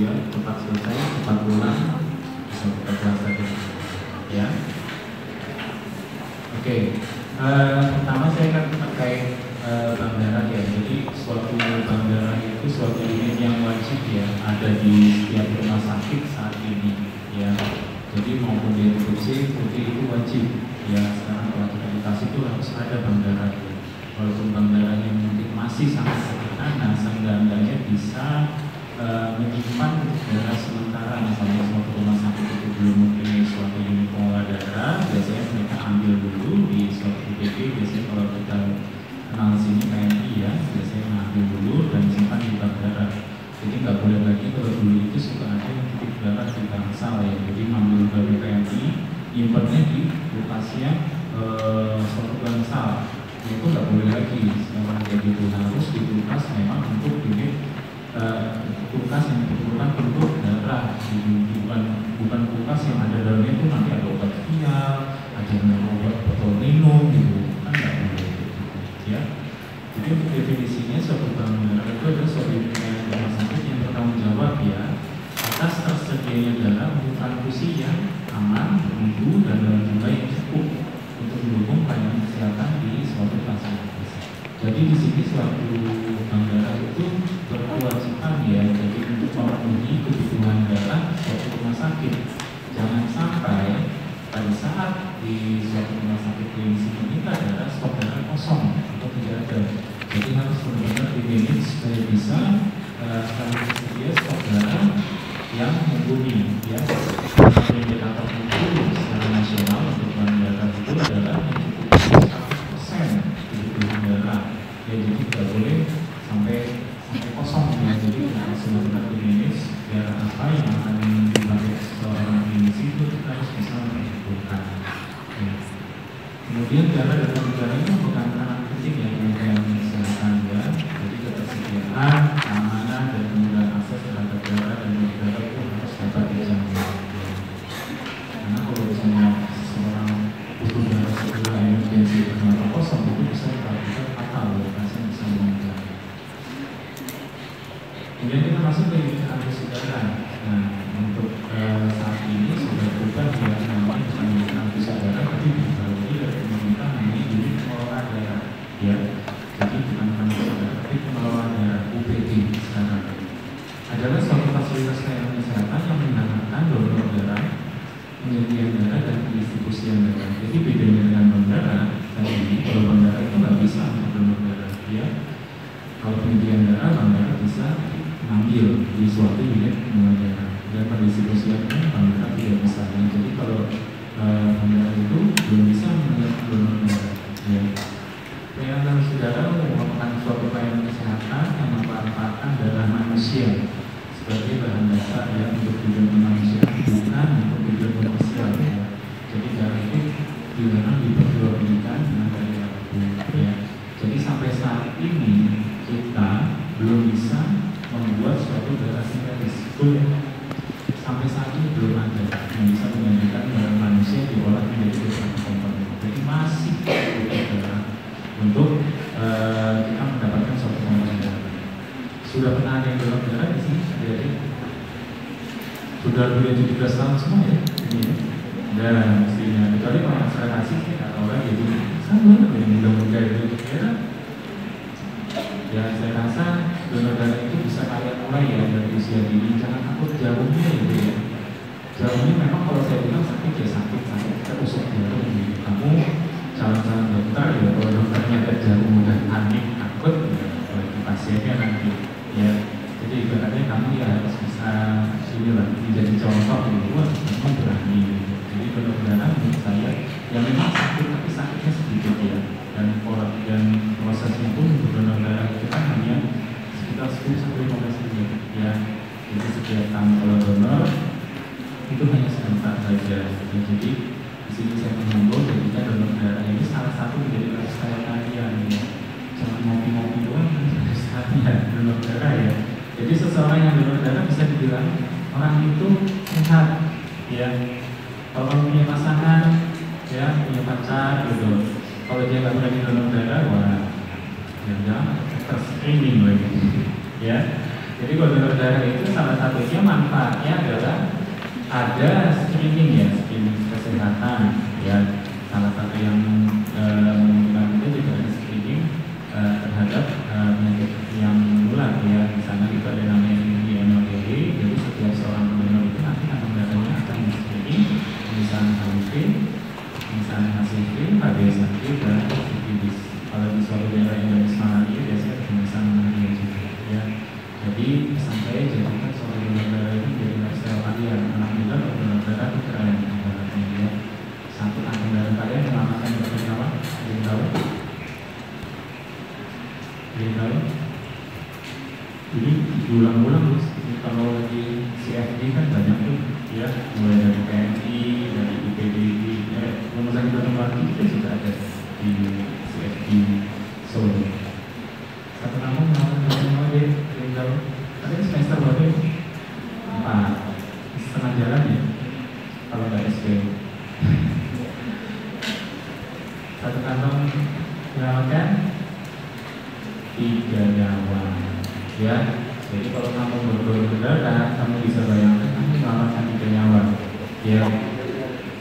ya, cepat selesai, cepat pulang, bisa buka puasa gitu. Ya. Oke. Pertama saya akan terkait bank darah ya. Jadi suatu bank darah itu suatu unit yang wajib ya ada di setiap rumah sakit saat ini ya. Jadi maupun di RPC itu wajib ya. Sekarang kalau akreditasi itu harus ada bank darah ya. Walaupun bank darahnya mungkin masih sangat sederhana, seenggaknya bisa menyimpan darah sementara. Misalnya suatu rumah sakit itu belum mempunyai suatu unit pengolah darah, biasanya mereka ambil dulu di suatu UPD. Biasanya kalau kita kenal sini PNI ya, biasanya ngambil dulu dan simpan di bank darah. Jadi nggak boleh lagi kalau dulu itu suka ada yang titip darah di bangsal ya. Jadi ngambil dari PNI, nyimpannya di lokasinya suatu bangsal. Itu nggak boleh lagi. Sekarang jadi itu harus ditukas memang untuk unit kulkas yang diperlukan untuk darah, bukan kulkas yang ada dalamnya itu nanti ada obat vial, ada obat botol minum gitu, kan nggak boleh ya. Jadi untuk definisinya suatu bank darah itu adalah suatu rumah sakit yang bertanggung jawab ya atas tersedianya darah untuk transfusi yang aman, bermutu dan dalam jumlah yang cukup untuk mendukung pelayanan kesehatan di suatu fasilitas. Jadi di sini suatu bank darah itu berkewajiban ya, jadi untuk memenuhi kebutuhan darah suatu rumah sakit. Jangan sampai pada saat di suatu rumah sakit klinis meminta darah, stok darah kosong atau tidak ada. Jadi harus benar-benar dimanage supaya bisa sekaligus tersedia stok darah yang mumpuni ya. Indikator mutu secara nasional untuk bank darah itu adalah yang cukup 100% kebutuhan darah. Ya, jadi tidak boleh sampai kosong ya. Jadi harus benar-benar dimanage darah apa yang akan dipakai seorang klinis itu kita harus bisa menentukan. Ya. Kemudian darah dalam negara itu merupakan peran penting ya dalam kesehatan ya. Jadi ketersediaan, keamanan dan kemudahan akses terhadap darah dan darah itu harus dapat dijamin. Karena kalau misalnya seseorang butuh darah segera emergensi ternyata kosong, itu bisa berakibat fatal ya, pasien bisa meninggal. Kemudian kita masuk ke unit transfusi darah. Nah, untuk saat ini sudah berubah ya, namanya bukan unit transfusi darah, tapi dibawahi dari pemerintah namanya unit pengelola darah. Ya, jadi bukan transfusi darah, tapi pengelola darah UPD sekarang. Adalah suatu fasilitas pelayanan kesehatan yang menanamkan donor darah, penyediaan darah dan pendistribusian darah. Jadi bedanya dengan bank darah tadi, kalau bank darah itu nggak bisa untuk donor darah. Ya, kalau penyediaan darah, bank darah bisa ambil di suatu unit pengelola darah. Dan pendistribusiannya bank darah tidak bisa. Jadi kalau bank darah itu belum bisa menyediakan donor darah. Ya. Pelayanan darah merupakan suatu pelayanan kesehatan yang memanfaatkan darah manusia sebagai bahan dasar ya untuk tujuan kemanusiaan, bukan untuk tujuan komersial ya. Jadi darah itu dilarang diperjualbelikan dengan harga ya. Jadi sampai saat ini kita belum bisa membuat suatu darah sintetis. Sampai saat ini belum ada yang bisa menggantikan darah manusia diolah menjadi beberapa komponen. Jadi masih butuh darah untuk kita mendapatkan suatu komponen darah. Sudah pernah ada yang donor darah di sini? Jadi sudah 17 tahun semua ya ini ya. Dan mestinya kecuali kalau saya kasih kita tahu lagi jadi sama yang muda-muda itu ya. Ya saya rasa donor darah itu bisa kalian mulai ya dari usia dini. Jangan takut jarumnya gitu ya. Jarumnya memang kalau saya bilang sakit ya sakit kita usuk jarum gitu. Kamu calon-calon dokter ya, kalau dokternya ada jarum mudah panik takut ya, bagi pasiennya nanti ya. Jadi ibaratnya kamu ya harus bisa inilah menjadi contoh gitu, kamu berani gitu. Jadi donor darah menurut saya ya memang sakit tapi sakitnya sedikit ya. Dan prosesnya pun untuk donor darah itu kan hanya sekitar 10-15 menit ya. Jadi setiap kamu kalau donor itu hanya sebentar saja. Jadi di sini saya menghimbau ketika donor darah ini salah satu menjadi lifestyle kalian ya. Jangan ngopi-ngopi doang lifestyle donor darah ya. Jadi seseorang yang donor darah bisa dibilang orang itu sehat ya. Kalau punya pasangan ya, punya pacar gitu. Kalau dia nggak berani donor darah, wah jangan-jangan terscreening lagi ya. Jadi donor darah itu salah satunya manfaatnya adalah ada screening ya, screening kesehatan ya. Salah satu yang menunjukkan itu juga ada screening terhadap penyakit yang menular ya. Di sana itu ada namanya IMLD. Jadi setiap seorang donor itu nanti akan datanya akan di screening, misalnya HIV, misalnya HIV, HBsAg dan sifilis. Kalau di suatu daerah endemis malaria biasanya pemeriksaan malaria juga ya. Jadi pesan saya jadikan soal donor darah itu menjadi lifestyle kalian. Anak muda kalau donor darah itu keren ibaratnya ya. Satu kantong darah kalian menyelamatkan berapa nyawa? Ingin tahu? Ingin tahu? Ini diulang-ulang terus. Kalau lagi CFD kan banyak tuh ya, mulai dari PMI, dari IPDI, rumah sakit Dr. kita juga ada di CFD Solo. Satu kampung melakukan berapa deh? Ingin tahu? Tadi semester berapa? 4. Setengah jalan ya. Kalau nggak SP. Satu kantong menyelamatkan 3 nyawa ya. Jadi kalau kamu berdonor darah, kamu bisa bayangkan kamu menyelamatkan 3 nyawa ya.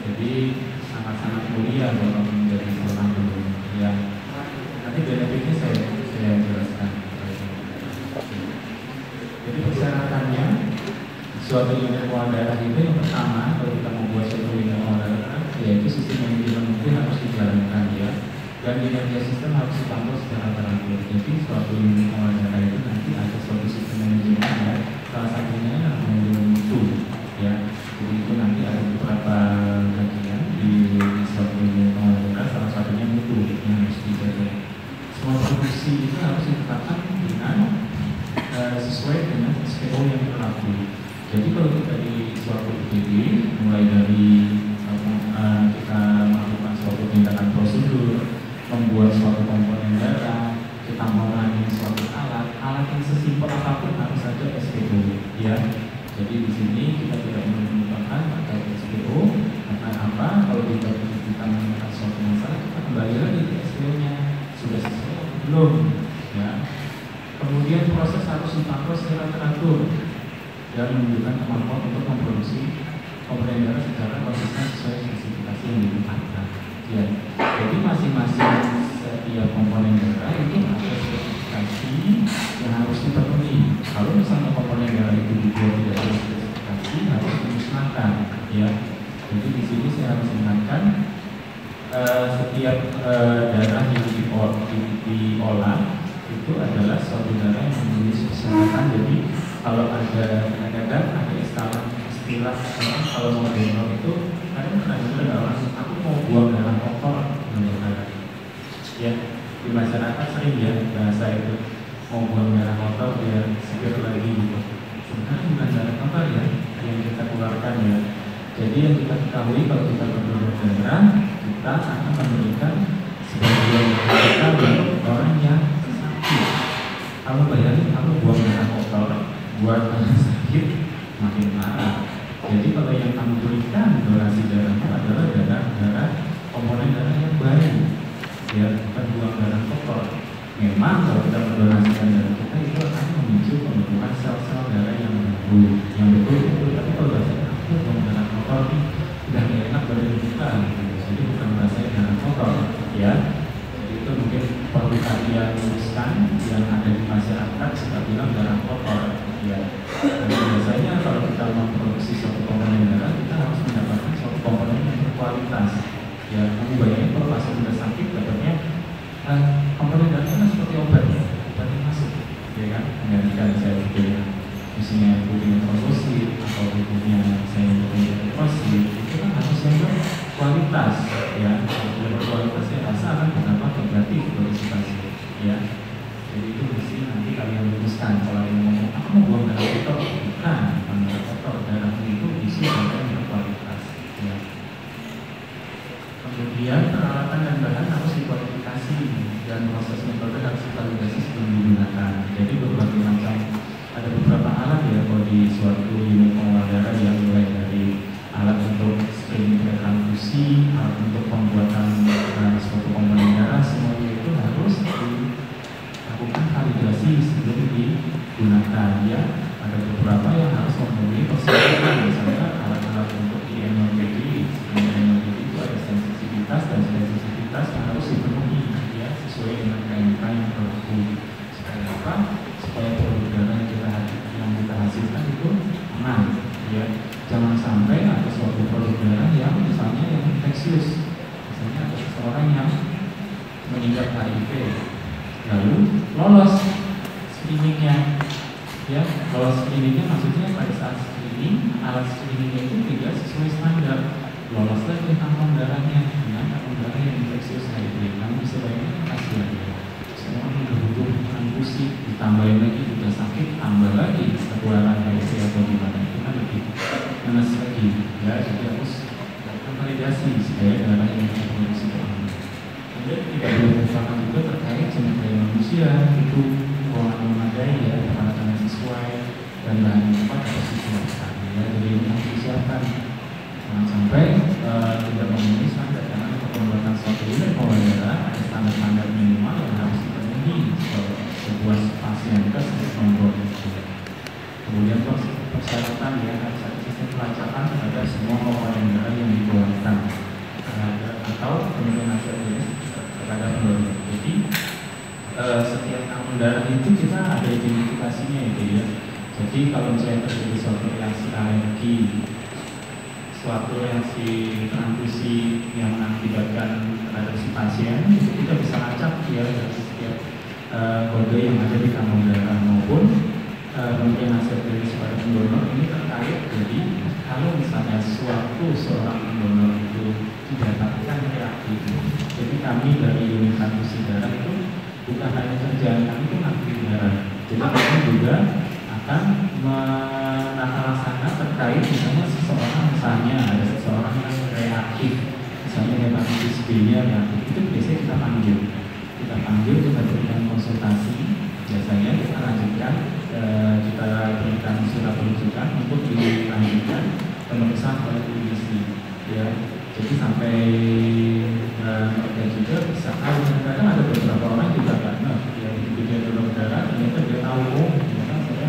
Jadi sangat-sangat mulia kalau kamu menjadi seorang donor ya. Nanti benefitnya saya jelaskan. Jadi persyaratannya suatu unit pengolahan darah itu yang pertama, kalau kita membuat suatu unit pengolahan darah, yaitu sistem manajemen itu harus dijalankan ya, dan kinerja sistem harus dipantau secara teratur. Jadi suatu unit pengolahan darah itu nanti ada suatu sistem manajemen ya, salah satunya adalah manajemen mutu ya. Jadi itu nanti ada beberapa bagian di suatu unit pengolahan darah, salah satunya mutu yang harus dijaga. Semua produksi itu harus ditetapkan dengan sesuai dengan SPO yang berlaku. Jadi kalau kita di suatu UPD, mulai dari kita melakukan suatu tindakan prosedur, membuat suatu komponen darah, kita mengurangi suatu alat yang sesimpel apapun harus ada SPO, ya. Jadi di sini kita tidak menemukan atau SPO karena apa? Kalau kita menemukan suatu masalah, kita kembali lagi ke SPO-nya sudah sesuai atau belum, ya. Kemudian proses harus dipantau secara teratur dan menunjukkan kemampuan untuk memproduksi komponen darah secara konsisten sesuai spesifikasi yang ditetapkan. Ya, jadi masing-masing setiap komponen darah itu ada spesifikasi yang harus dipenuhi. Kalau misalnya komponen darah itu dibuat tidak ada spesifikasi, harus dimusnahkan. Ya, jadi di sini saya harus ingatkan setiap darah yang diolah itu adalah suatu darah yang memiliki kesehatan. Jadi kalau ada kadang-kadang ada istilah kalau mau donor itu kadang pernah juga orang aku mau buang darah kotor donor darah ya. Di masyarakat sering ya bahasa itu mau buang darah kotor biar segar lagi gitu. Sebenarnya bukan darah kotor ya yang kita keluarkan ya. Jadi yang kita ketahui kalau kita berdonor darah, kita akan memberikan sebagian kita untuk orang yang sakit. Kamu bayangin kamu buang darah kotor buat orang sakit makin parah. Jadi kalau yang kamu berikan donasi darah itu adalah darah komponen darah yang baru ya, bukan buang darah kotor. Memang kalau kita mendonasikan darah kita itu akan memicu pembentukan sel-sel darah yang baru, yang betul-betul. Tapi kalau rasanya aku buang darah kotor nih udah gak enak badan kita gitu. Jadi bukan rasanya darah kotor ya. Jadi itu mungkin perlu kalian luruskan yang ada di masyarakat, kita bilang darah kotor ya. Jadi biasanya kalau kita memproduksi suatu komponen darah, kita harus mendapatkan suatu komponen yang berkualitas ya. Kamu bayangin kalau pasien sudah sakit dapatnya komponen darahnya seperti obat ya, obat yang masuk ya kan, menggantikan saya punya misalnya punya trombosit atau punya saya punya trombosит, itu kan harus yang berkualitas ya. Kalau berkualitasnya rasa akan berdampak negatif berisifikasi ya. Jadi itu mesti nanti kalian luruskan. Kalau yang ngomong aku mau buang darah kotor, bukan darah kotor, darah itu isi darah yang berkualitas ya. Kemudian peralatan dan bahan harus dikualifikasi dan proses metode harus divalidasi sebelum digunakan. Jadi ada beberapa alat ya kalau di suatu unit pengolahan darah yang mulai dari alat untuk screening transfusi, alat untuk pembuatan suatu komponen darah, semuanya itu harus dilakukan validasi sebelum digunakan ya. alat screening itu tidak sesuai standar, lolos lagi kantong darahnya dengan kantong darah yang infeksius HIV. Kamu bisa bayangkan kasihan ya, semua udah butuh transfusi, ditambahin lagi udah sakit, tambah lagi ketularan HIV atau gimana, itu kan lebih panas lagi ya. Jadi harus lakukan validasi supaya darah yang diproduksi aman. Kemudian tidak boleh melupakan juga terkait sumber daya manusia, itu keuangan memadai ya, peralatan yang sesuai dan bahan tempat harus disiapkan ya. Jadi ini harus disiapkan, jangan sampai tidak memenuhi standar, karena untuk pembuatan suatu unit pembuluh darah ada standar-standar minimal yang harus dipenuhi sebuah fasilitas untuk membuat itu. Kemudian persyaratan ya, harus ada sistem pelacakan terhadap semua komponen darah yang dikeluarkan atau kemudian hasil jenis terhadap pendonor. Jadi setiap kantong darah itu kita ada identifikasinya itu ya. Jadi kalau misalnya terjadi suatu reaksi alergi, suatu reaksi transfusi yang mengakibatkan terhadap si pasien, itu kita bisa lacak ya dari setiap kode yang ada di kantong darah maupun kemudian hasil klinis pada pendonor ini terkait. Jadi kalau misalnya seorang pendonor itu didapatkan reaktif, jadi kami dari unit transfusi darah itu bukan hanya kerjaan kami itu ngambil darah, jadi kami juga akan menata terkait misalnya misalnya ada seseorang yang reaktif, misalnya hepatitis B-nya reaktif, itu biasanya kita panggil, kita berikan konsultasi, biasanya kita lanjutkan, kita berikan surat rujukan untuk dilanjutkan pemeriksaan oleh klinisi ya. Jadi sampai mereka juga bisa tahu, kadang ada beberapa orang juga nggak ya, begitu dia donor darah ternyata dia tahu, oh ternyata saya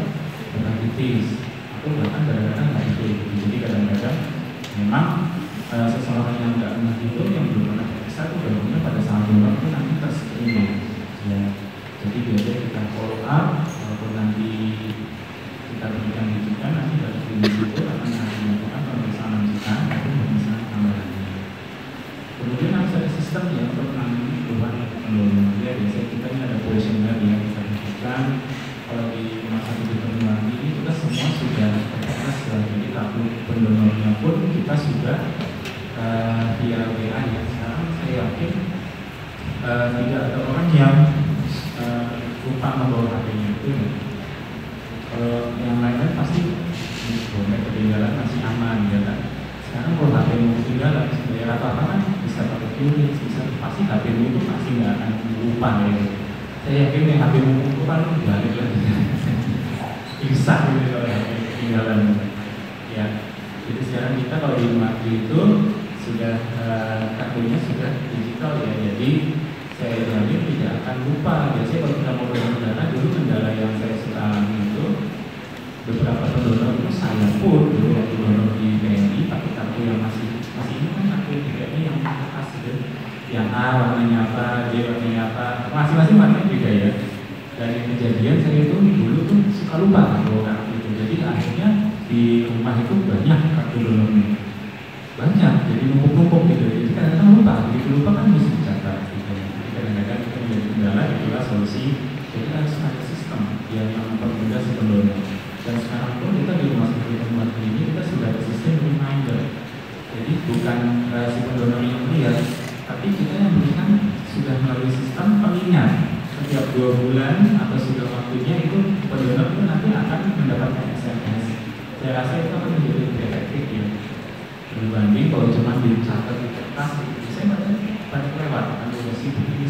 hepatitis atau bahkan kadang-kadang HIV. Jadi kadang-kadang memang seseorang yang nggak pernah itu, yang belum pernah periksa itu barunya pada saat donor itu nanti terscreening ya. Jadi biasanya kita follow up, walaupun nanti kita berikan rujukan, nanti dari klinis itu akan dilakukan pemeriksaan lanjutan atau pemeriksaan tambahan. Kemudian harus ada sistem ya untuk menangani keluhan pendonor ya. Biasanya kita ini ada kuesioner yang kita lakukan. Kalau di rumah sakit di Banyuwangi ini kita semua sudah terbatas ya. Jadi kartu pendonornya pun kita sudah via WA ya. Sekarang saya yakin tidak ada orang yang lupa membawa HP-nya itu ya. Kalau yang lain pasti dompet ketinggalan masih aman ya kan. Sekarang kalau HP-mu ketinggalan, sebenarnya apa-apa kan bisa pakai QRIS, bisa pasti HP-mu itu pasti nggak akan lupa ya. Saya yakin yang HP-mu lupa itu balik lagi. Bisa gitu kalau HP ketinggalan ya. Jadi sekarang kita kalau di rumah itu sudah kartunya sudah digital ya. Jadi saya jamin tidak akan lupa. Biasanya kalau kita mau donor darah, dulu kendala yang saya suka alami itu beberapa pendonor itu saya pun dulu waktu donor di BNI pakai kartu yang masih ini kan kartu di BNI yang khas gitu, yang A warnanya apa, D warnanya apa, masing-masing warnanya beda ya. Dan yang kejadian saya itu dulu tuh suka lupa bawa kartu itu. Jadi akhirnya di rumah itu banyak kartu donornya, banyak, jadi numpuk-numpuk gitu. Jadi kadang-kadang lupa, begitu lupa kan mesti dicatat gitu. Jadi kadang-kadang itu menjadi kendala, itulah solusi. Jadi harus ada sistem yang mempermudah si pendonor. Dan sekarang pun kita di rumah sakit tempat ini kita sudah ada sistem reminder. Jadi bukan si pendonor yang melihat, tapi kita yang berikan sudah melalui sistem pengingat. Setiap 2 bulan atau sudah waktunya itu pendonor itu nanti akan mendapatkan SMS. Saya rasa itu akan menjadi lebih efektif ya. Dibanding kalau cuma dicatat di kertas, saya pada lewat, ada sibuk ini,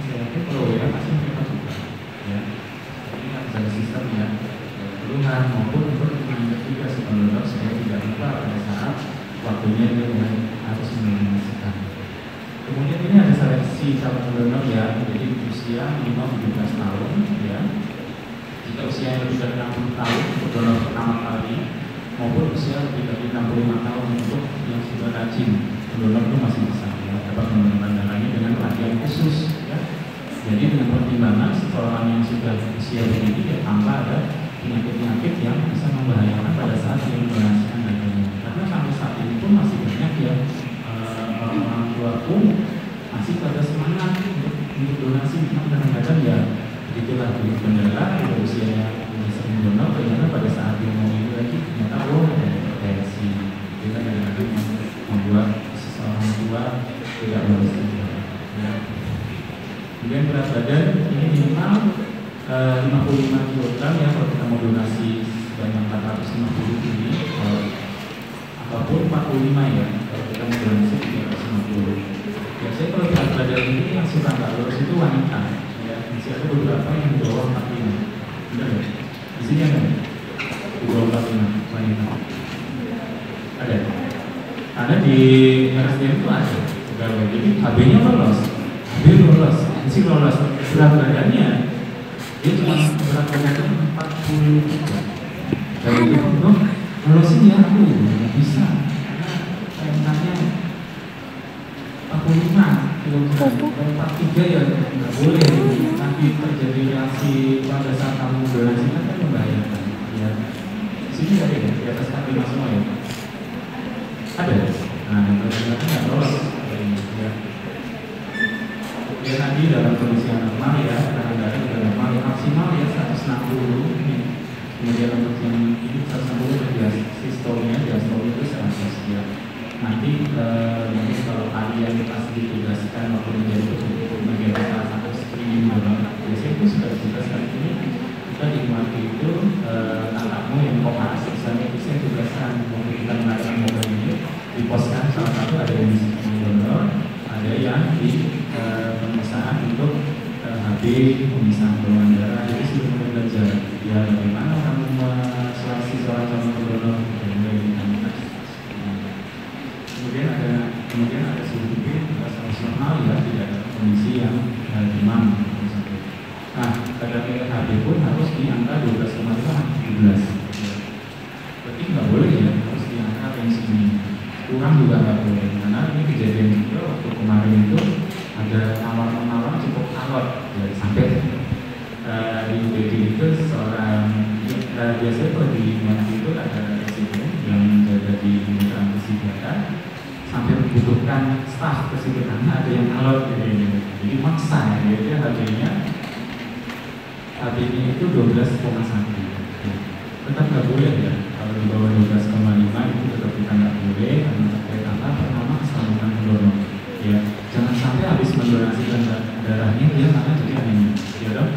saya yakin kalau WA pasti mereka juga ya. Jadi harus ada sistem ya, keluhan maupun untuk mengingat juga si pendonor supaya tidak lupa pada saat waktunya dia harus mengingatkan. Kemudian ini ada seleksi calon pendonor ya, jadi usia minimal 17 tahun ya. Jika usia yang lebih dari 60 tahun untuk donor pertama kali, maupun usia lebih dari 65 tahun untuk yang sudah rajin, pendonor itu masih bisa ya, dapat mendonorkan darahnya dengan latihan khusus ya. Jadi dengan pertimbangan seseorang yang sudah usia begini ya, tanpa ada penyakit-penyakit yang bisa membahayakan pada saat dia mendonasikan darahnya. Karena sampai saat ini pun masih banyak ya orang tua pun masih pada semangat untuk donasi, memang kadang-kadang ya begitulah begitu darah, usianya sudah sering donor, ternyata pada saat dia mau ini lagi ternyata ada berat badan ini minimal 55 kg ya kalau kita mau donasi sebanyak 450 ini, ataupun 45 ya kalau kita mau donasi 350. Biasanya kalau berat badan ini yang suka nggak lurus itu wanita, ya masih ada beberapa yang di bawah 45, benar ya? Di sini ada di bawah 45 wanita, ada. Karena di RSDM itu ada, jadi HB-nya lolos, HB lolos, isi lolos, berat badannya dia cuma berat badannya 40. Dari itu lolosin ya aku nggak bisa, karena kayaknya 45 kg, 43 ya nggak boleh. Nanti terjadi reaksi pada saat kamu donasi kan membahayakan. Ya, sini ada ya, di atas kaki semua ya. Ada. Nah, ternyata nggak lolos. Ya. Dia tadi dalam kondisi yang normal ya, kadang-kadang sudah normal ya, maksimal ya 160 ini. Kemudian untuk yang ini 160 dia sistolnya, diastoli itu 100 ya. Nanti mungkin kalau kalian pasti ditugaskan waktu menjadi bagian salah satu screening orang, biasanya itu sudah ditugaskan ini kita dimati itu kakakmu yang kopas, misalnya itu saya tugaskan waktu kita melakukan mobile ini diposkan salah satu ada yang di screening donor, ada yang di pemeriksaan untuk HB, pemeriksaan golongan darah. Jadi sudah mulai belajar ya bagaimana kamu seleksi seorang calon donor. Kemudian ada suhu tubuh normal ya, tidak ada kondisi yang demam. Nah, kadar HB pun harus di angka 12,5-17. Berarti nggak boleh ya, harus di angka yang segini. Kurang juga nggak boleh, karena ini kejadian juga waktu kemarin itu ada awal-awal cukup alot ya, sampai di UBD itu seorang biasanya kalau di Manti itu ada residen yang menjaga di transfusi darah sampai membutuhkan staf ke situ karena ada yang alot jadi maksa ya, dia HB-nya itu 12,1 tetap nggak boleh ya, kalau di bawah 12,5 itu tetap kita nggak boleh karena terkait apa pertama keselamatan pendonor ya, jangan sampai habis mendonasikan darahnya dia malah jadi anemia ya dong.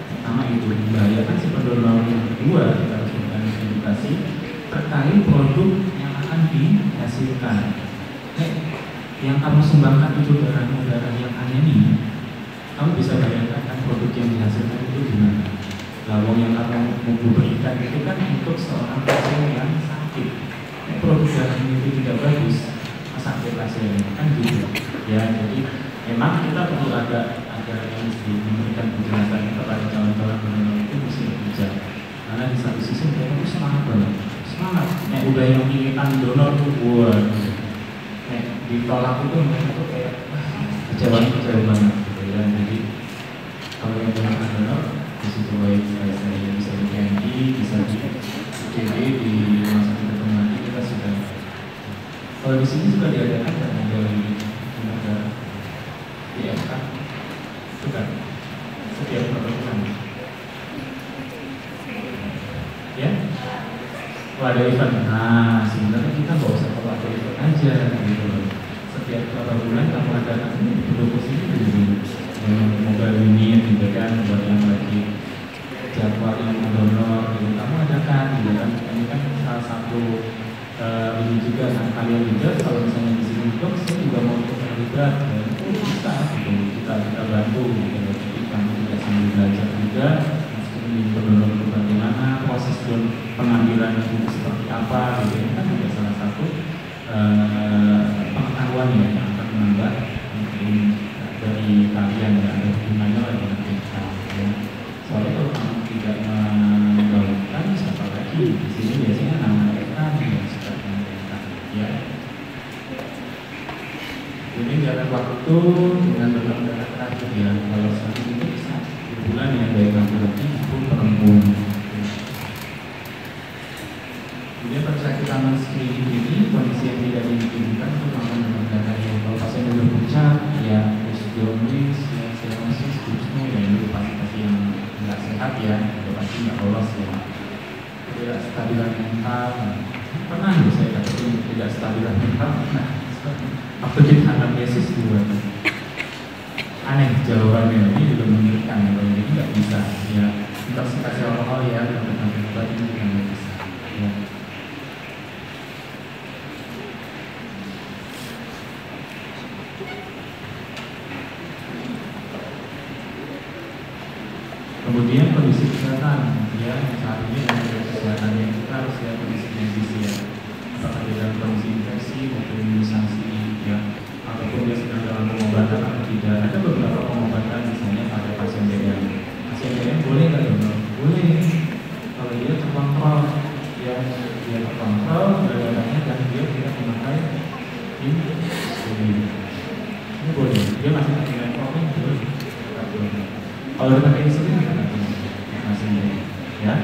Pertama itu membahayakan si pendonor, yang kedua kita harus memberikan edukasi terkait produk yang akan dihasilkan. Yang kamu sumbangkan itu darah yang anemia, kamu bisa bayangkan kan produk yang dihasilkan itu gimana? Lawang yang kamu mau berikan itu kan untuk seorang pasien yang sakit. Produk darah itu tidak bagus, masa pasien kan gitu. Ya, jadi memang kita perlu agak memberikan penjelasan kepada calon-calon donor itu mesti bijak. Karena di satu sisi mereka itu semangat banget, semangat. Udah yang militan donor tuh buat. Ditolak itu mereka tuh kayak kecewa banget gitu ya. Jadi kalau yang menggunakan donor bisa coba saya bisa di PNI, bisa di UCD, di rumah sakit tertentu kita sudah. Kalau di sini juga diadakan dan ada lembaga IFK juga setiap bulan. Ya, kalau ada event, nah sebenarnya kita nggak usah kalau ada event aja gitu loh. Setiap berapa bulan kamu adakan ini produk ini dulu. Mobile unit gitu kan, buat yang lagi jadwal yang donor gitu kamu adakan gitu kan. Ini kan salah satu ini juga kan, kalian juga kalau misalnya di sini dok saya juga mau ikut terlibat ya, itu bisa gitu, kita bantu gitu. Jadi kamu juga sambil belajar juga ini pendonor itu bagaimana, proses pengambilan itu seperti apa gitu. Ini kan juga salah satu pengetahuan ya yang akan menambah dari kalian ya, ada hubungannya lah dengan kita ya. Soalnya kalau kamu tidak menggaulkan siapa lagi di sini biasanya nama mereka yang suka dengan mereka ya. Jadi dalam waktu dengan benar-benar terakhir ya, kalau saat itu bisa di bulan yang baik laki-laki maupun perempuan. Kemudian pada saat kita men-screening ini kondisi yang tidak diinginkan untuk makan dengan darah yang kalau pasien sudah puncak ya, jaundice, ya, cirrhosis, gusno ya, itu pasti yang nggak sehat ya, udah pasti nggak lolos ya. Tidak stabilan mental, pernah saya dapetin tidak stabilan mental, nah waktu kita anamnesis juga aneh jawabannya, ini juga mengerikan ya, jadi nggak bisa ya. Intoxikasi alkohol ya, dengan obat ini juga nggak bisa ya. Kemudian kondisi kesehatan ya, saat ini ada kesehatan yang kita harus lihat kondisi medis ya, apakah dia dalam kondisi infeksi maupun imunisasi ya, ataupun dia sedang dalam pengobatan atau tidak. Ada beberapa pengobatan misalnya pada pasien DM. Pasien DM boleh nggak donor? Boleh kalau dia terkontrol ya, dia terkontrol darahnya dan dia tidak memakai insulin. Ini boleh, dia masih pakai metformin boleh. Kalau dia pakai insulin kita nggak boleh masih boleh ya.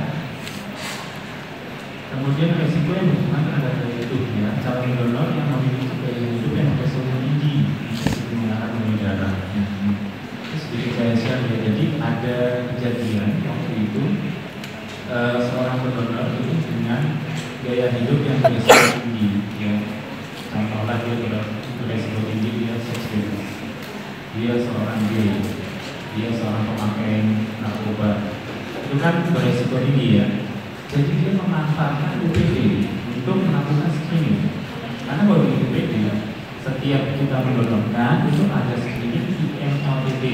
Kemudian resiko yang berhubungan terhadap gaya hidup ya, calon donor yang memiliki gaya hidup yang beresiko tinggi penularan dari darah. Terus sedikit saya share ya, jadi ada kejadian waktu itu seorang pendonor itu dengan gaya hidup yang beresiko tinggi ya, contohnya dia beresiko tinggi, dia seks bebas, dia seorang gay, dia seorang pemakai narkoba, itu kan beresiko tinggi ya. Jadi dia memanfaatkan UPD untuk melakukan screening. Karena kalau di UPD setiap kita mendonorkan itu ada screening IMLPD.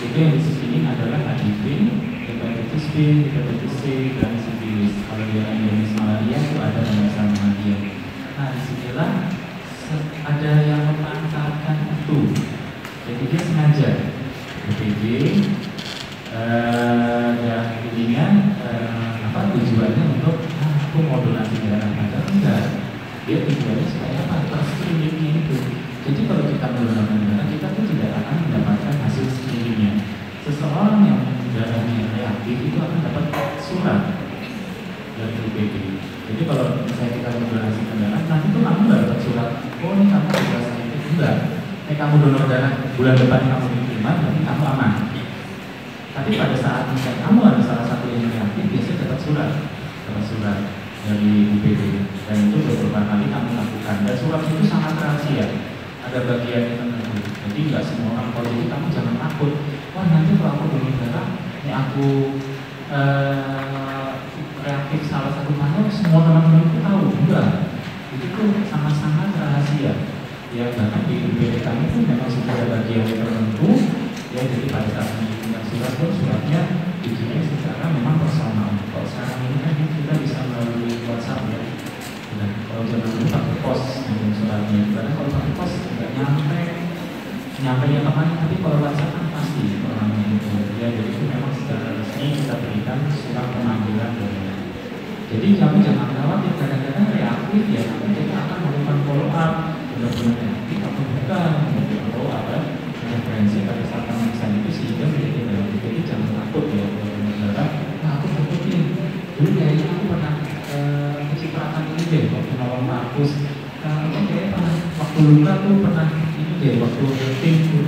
Itu yang di screening adalah HIV, hepatitis B, hepatitis C, dan sifilis. Kalau dia endemis malaria itu ada pemeriksaan malaria. Nah disinilah ada yang memanfaatkan itu. Jadi dia sengaja UPD dan intinya tujuannya untuk aku mau donasi darah, padahal enggak, dia tujuannya supaya apa? Screeningnya itu. Jadi kalau kita mendonorkan darah, kita tuh tidak akan mendapatkan hasil screeningnya. Seseorang yang darahnya reaktif itu akan dapat surat dari UPD. Jadi kalau misalnya kita mendonasikan darah, nanti tuh kamu nggak dapat surat, oh ini kamu berasa itu enggak, ini kamu donor darah bulan depan kamu diterima, nanti kamu aman. Tapi pada saat misalnya kamu ada salah satu yang reaktif, biasanya dapat surat dari UPD, dan itu beberapa kali kamu lakukan. Dan surat itu sangat rahasia, ada bagian tertentu. Jadi nggak semua orang tahu. Jadi kamu jangan takut. Wah nanti kalau aku donor darah, ini aku reaktif salah satu mana, semua teman-temanku tahu. Enggak, itu tuh sangat-sangat rahasia. Ya bahkan di UPD kami pun memang sudah ada bagian tertentu. Ya jadi pada saat mengirimkan surat pun suratnya dikirim secara memang personal. Kalau sekarang ini kan kita bisa melalui WhatsApp ya. Dan kalau zaman dulu pakai pos mengirim suratnya, karena kalau pakai pos nggak nyampe ya kemana. Tapi kalau WhatsApp kan pasti orangnya itu. Ya jadi itu memang secara resmi kita berikan surat pemanggilan. Jadi kamu jangan khawatir, kadang-kadang reaktif ya, nanti kita akan melakukan follow up. Benar-benar reaktif atau bukan, follow up ya. Referensi pada saat pemeriksaan itu sehingga menjadi baik. Jadi jangan takut ya kalau darah. Nah aku takut nih, dulu kayaknya aku pernah kecipratan ini deh waktu nolong Markus. Aku kayaknya pernah waktu luka tuh pernah ini deh waktu tim tuh.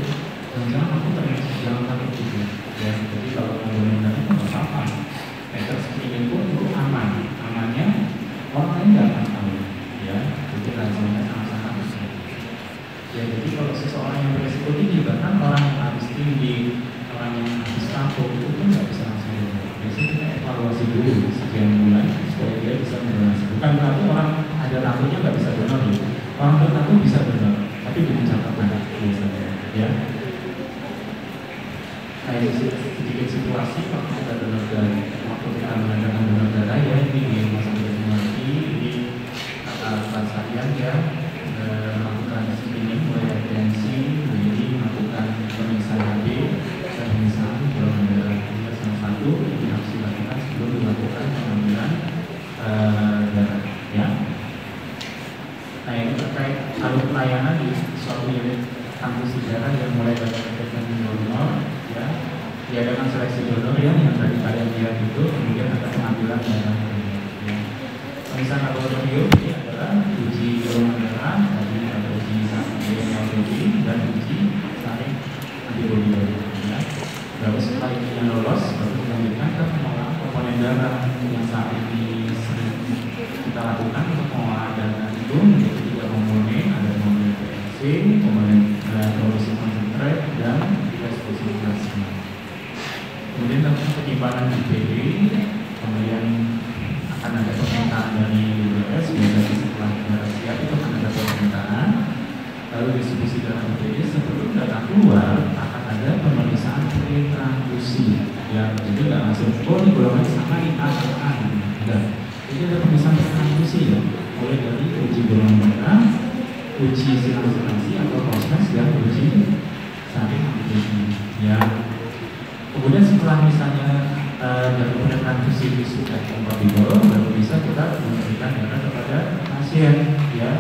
Jangan aku ternyata jangan takut gitu ya. Jadi kalau mau donor itu nggak apa-apa. Meter screening pun itu aman. Amannya orang lain nggak akan tahu ya. Jadi rasanya sama-sama besar. Ya jadi kalau seseorang yang beresiko tinggi, bahkan orang yang habis tinggi, orang yang habis tampung itu pun nggak bisa langsung donor. Biasanya kita evaluasi dulu sekian bulan supaya dia bisa mendonasi. Bukan berarti orang ada tampungnya nggak bisa donor gitu. Orang bertampung bisa donor, tapi dengan catatan biasanya ya. Kayak sedikit situasi waktu kita donor darah, waktu kita mengadakan donor darah ya, ini di rumah sakit Mati, ini tempat saya ya. Melakukan screening mulai dari tensi, kemudian melakukan pemeriksaan HB dan pemeriksaan golongan darah. Ini salah satu yang harus dilakukan sebelum dilakukan pengambilan darah. Ya. Nah ini terkait alur pelayanan di suatu unit kampus darah yang mulai dari rekrutmen donor, ya, diadakan seleksi donor yang tadi kalian lihat itu, kemudian ada pengambilan darah. Ya. Pemeriksaan laboratorium ini adalah uji golongan darah, tadi ada uji sampling dan uji sampling antibodi baru. Ya. Lalu setelah ini lolos, baru dilanjutkan ke pengolahan komponen darah yang saat ini sering kita lakukan untuk pengolahan darah itu menjadi 3 komponen, ada komponen PNC, komponen trombosit konsentrate, dan 3 IPD, kemudian akan ada permintaan dari ULS, biasanya setelah darah siap itu akan ada permintaan, lalu distribusi darah IPD. Sebelum darah keluar akan ada pemeriksaan pretransfusi, ya, jadi nggak langsung ini golongan sama ini A, enggak. Jadi ada pemeriksaan pretransfusi, ya, mulai dari uji golongan darah, uji silang-silangsi atau kosmes, dan uji saring antibodi, ya. Kemudian setelah misalnya dari pretransfusi itu sudah kompatibel, baru bisa kita memberikan darah kepada pasien, ya.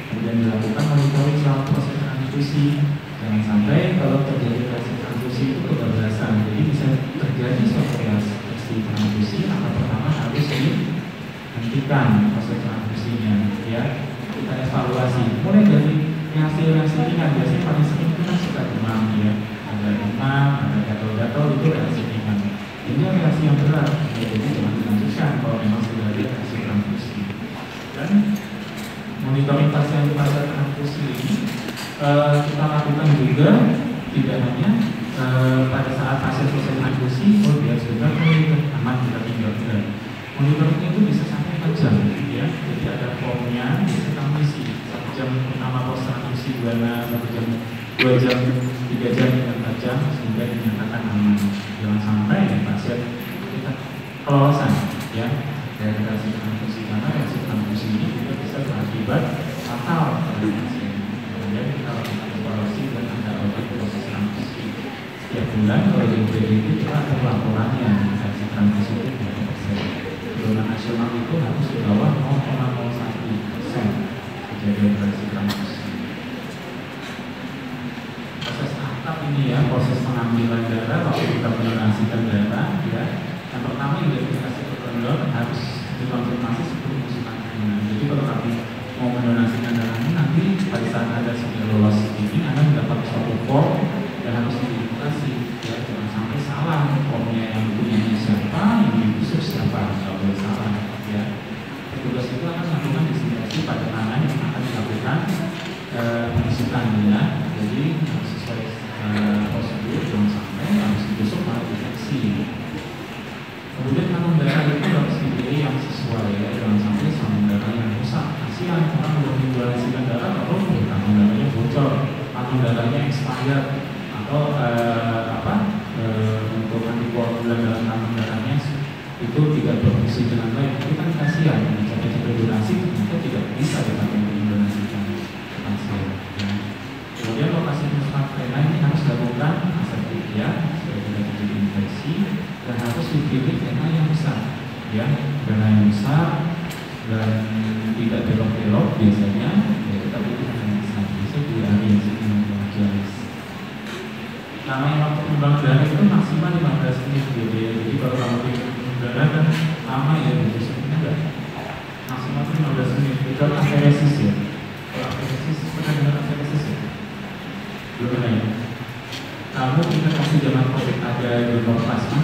Kemudian dilakukan monitoring selama proses transfusi. Jangan sampai kalau terjadi reaksi transfusi itu kebablasan. Jadi bisa terjadi suatu reaksi transfusi, maka pertama harus dihentikan proses transfusinya, ya. Kita evaluasi mulai dari reaksi ringan. Biasanya paling sering kita suka demam, ya. Ada demam, ada gatal-gatal, itu reaksi ringan. Ini reaksi yang berat, ya, jadi jangan dilanjutkan kalau memang sudah ada reaksi transfusi. Dan monitoring pasien pada transfusi ini kita lakukan juga tidak hanya pada saat pasien selesai transfusi, dia sudah aman, kita tinggalkan. Monitoringnya itu bisa sampai 4 jam, ya. Jadi ada formnya, bisa kita isi 1 jam pertama pos transfusi, 2 jam, 3 jam, 4 jam, sehingga dinyatakan aman. Jangan sampai ya, pasien kita kelolosan, ya, dari reaksi transfusi, karena reaksi transfusi ini juga bisa berakibat fatal pada pasien. Kemudian kita lakukan evaluasi dan ada audit proses transfusi setiap bulan. Kalau di UPD itu kita ada laporannya reaksi transfusi itu berapa persen. Golongan nasional itu harus di bawah 0,01% kejadian reaksi transfusi. Proses atap ini, ya, proses pengambilan darah waktu kita mendonasikan darah, ya. Yang pertama identifikasi donor harus dikonfirmasi sebelum usulannya. Jadi kalau kami mau mendonasikan darahnya, nanti pada saat ada sudah lolos ini, Anda mendapat suatu form dan harus diedukasi, ya, jangan sampai salah formnya, yang punya siapa, yang dibusuk siapa, nggak boleh salah, ya. Petugas itu akan melakukan disinfeksi pada tangan yang akan dilakukan penyusutannya, jadi harus sesuai prosedur, jangan sampai harus dibusuk malah infeksi. Kemudian kanung darah itu harus dipilih yang sesuai, ya, jangan sampai kanung darah yang rusak. Kasihan orang udah mendonasikan darah, kalau kanung darahnya bocor, kanung darahnya expired, atau untuk antikoagulan dalam kanung darahnya itu tidak berfungsi dengan baik. Itu kan kasihan, capek-capek donasi ternyata tidak bisa dipakai untuk mendonasikan pasien, ya. Kemudian lokasi penyusutan vena ini harus dilakukan aseptik, ya, supaya tidak terjadi infeksi, dan harus dipilih vena yang besar, ya, vena yang besar dan tidak belok-belok biasanya, ya, kita pilih vena yang besar. Bisa diambil dengan jelas. Namanya waktu pembuangan darah itu maksimal 15 menit, gitu, ya. Jadi kalau kamu bikin darah kan lama, ya, jadi enggak maksimal 15 menit. Itu aferesis, ya. Kalau aferesis, pernah dengar aferesis, ya? Belum pernah, ya? Kamu kita kasih zaman COVID ada donor plasma.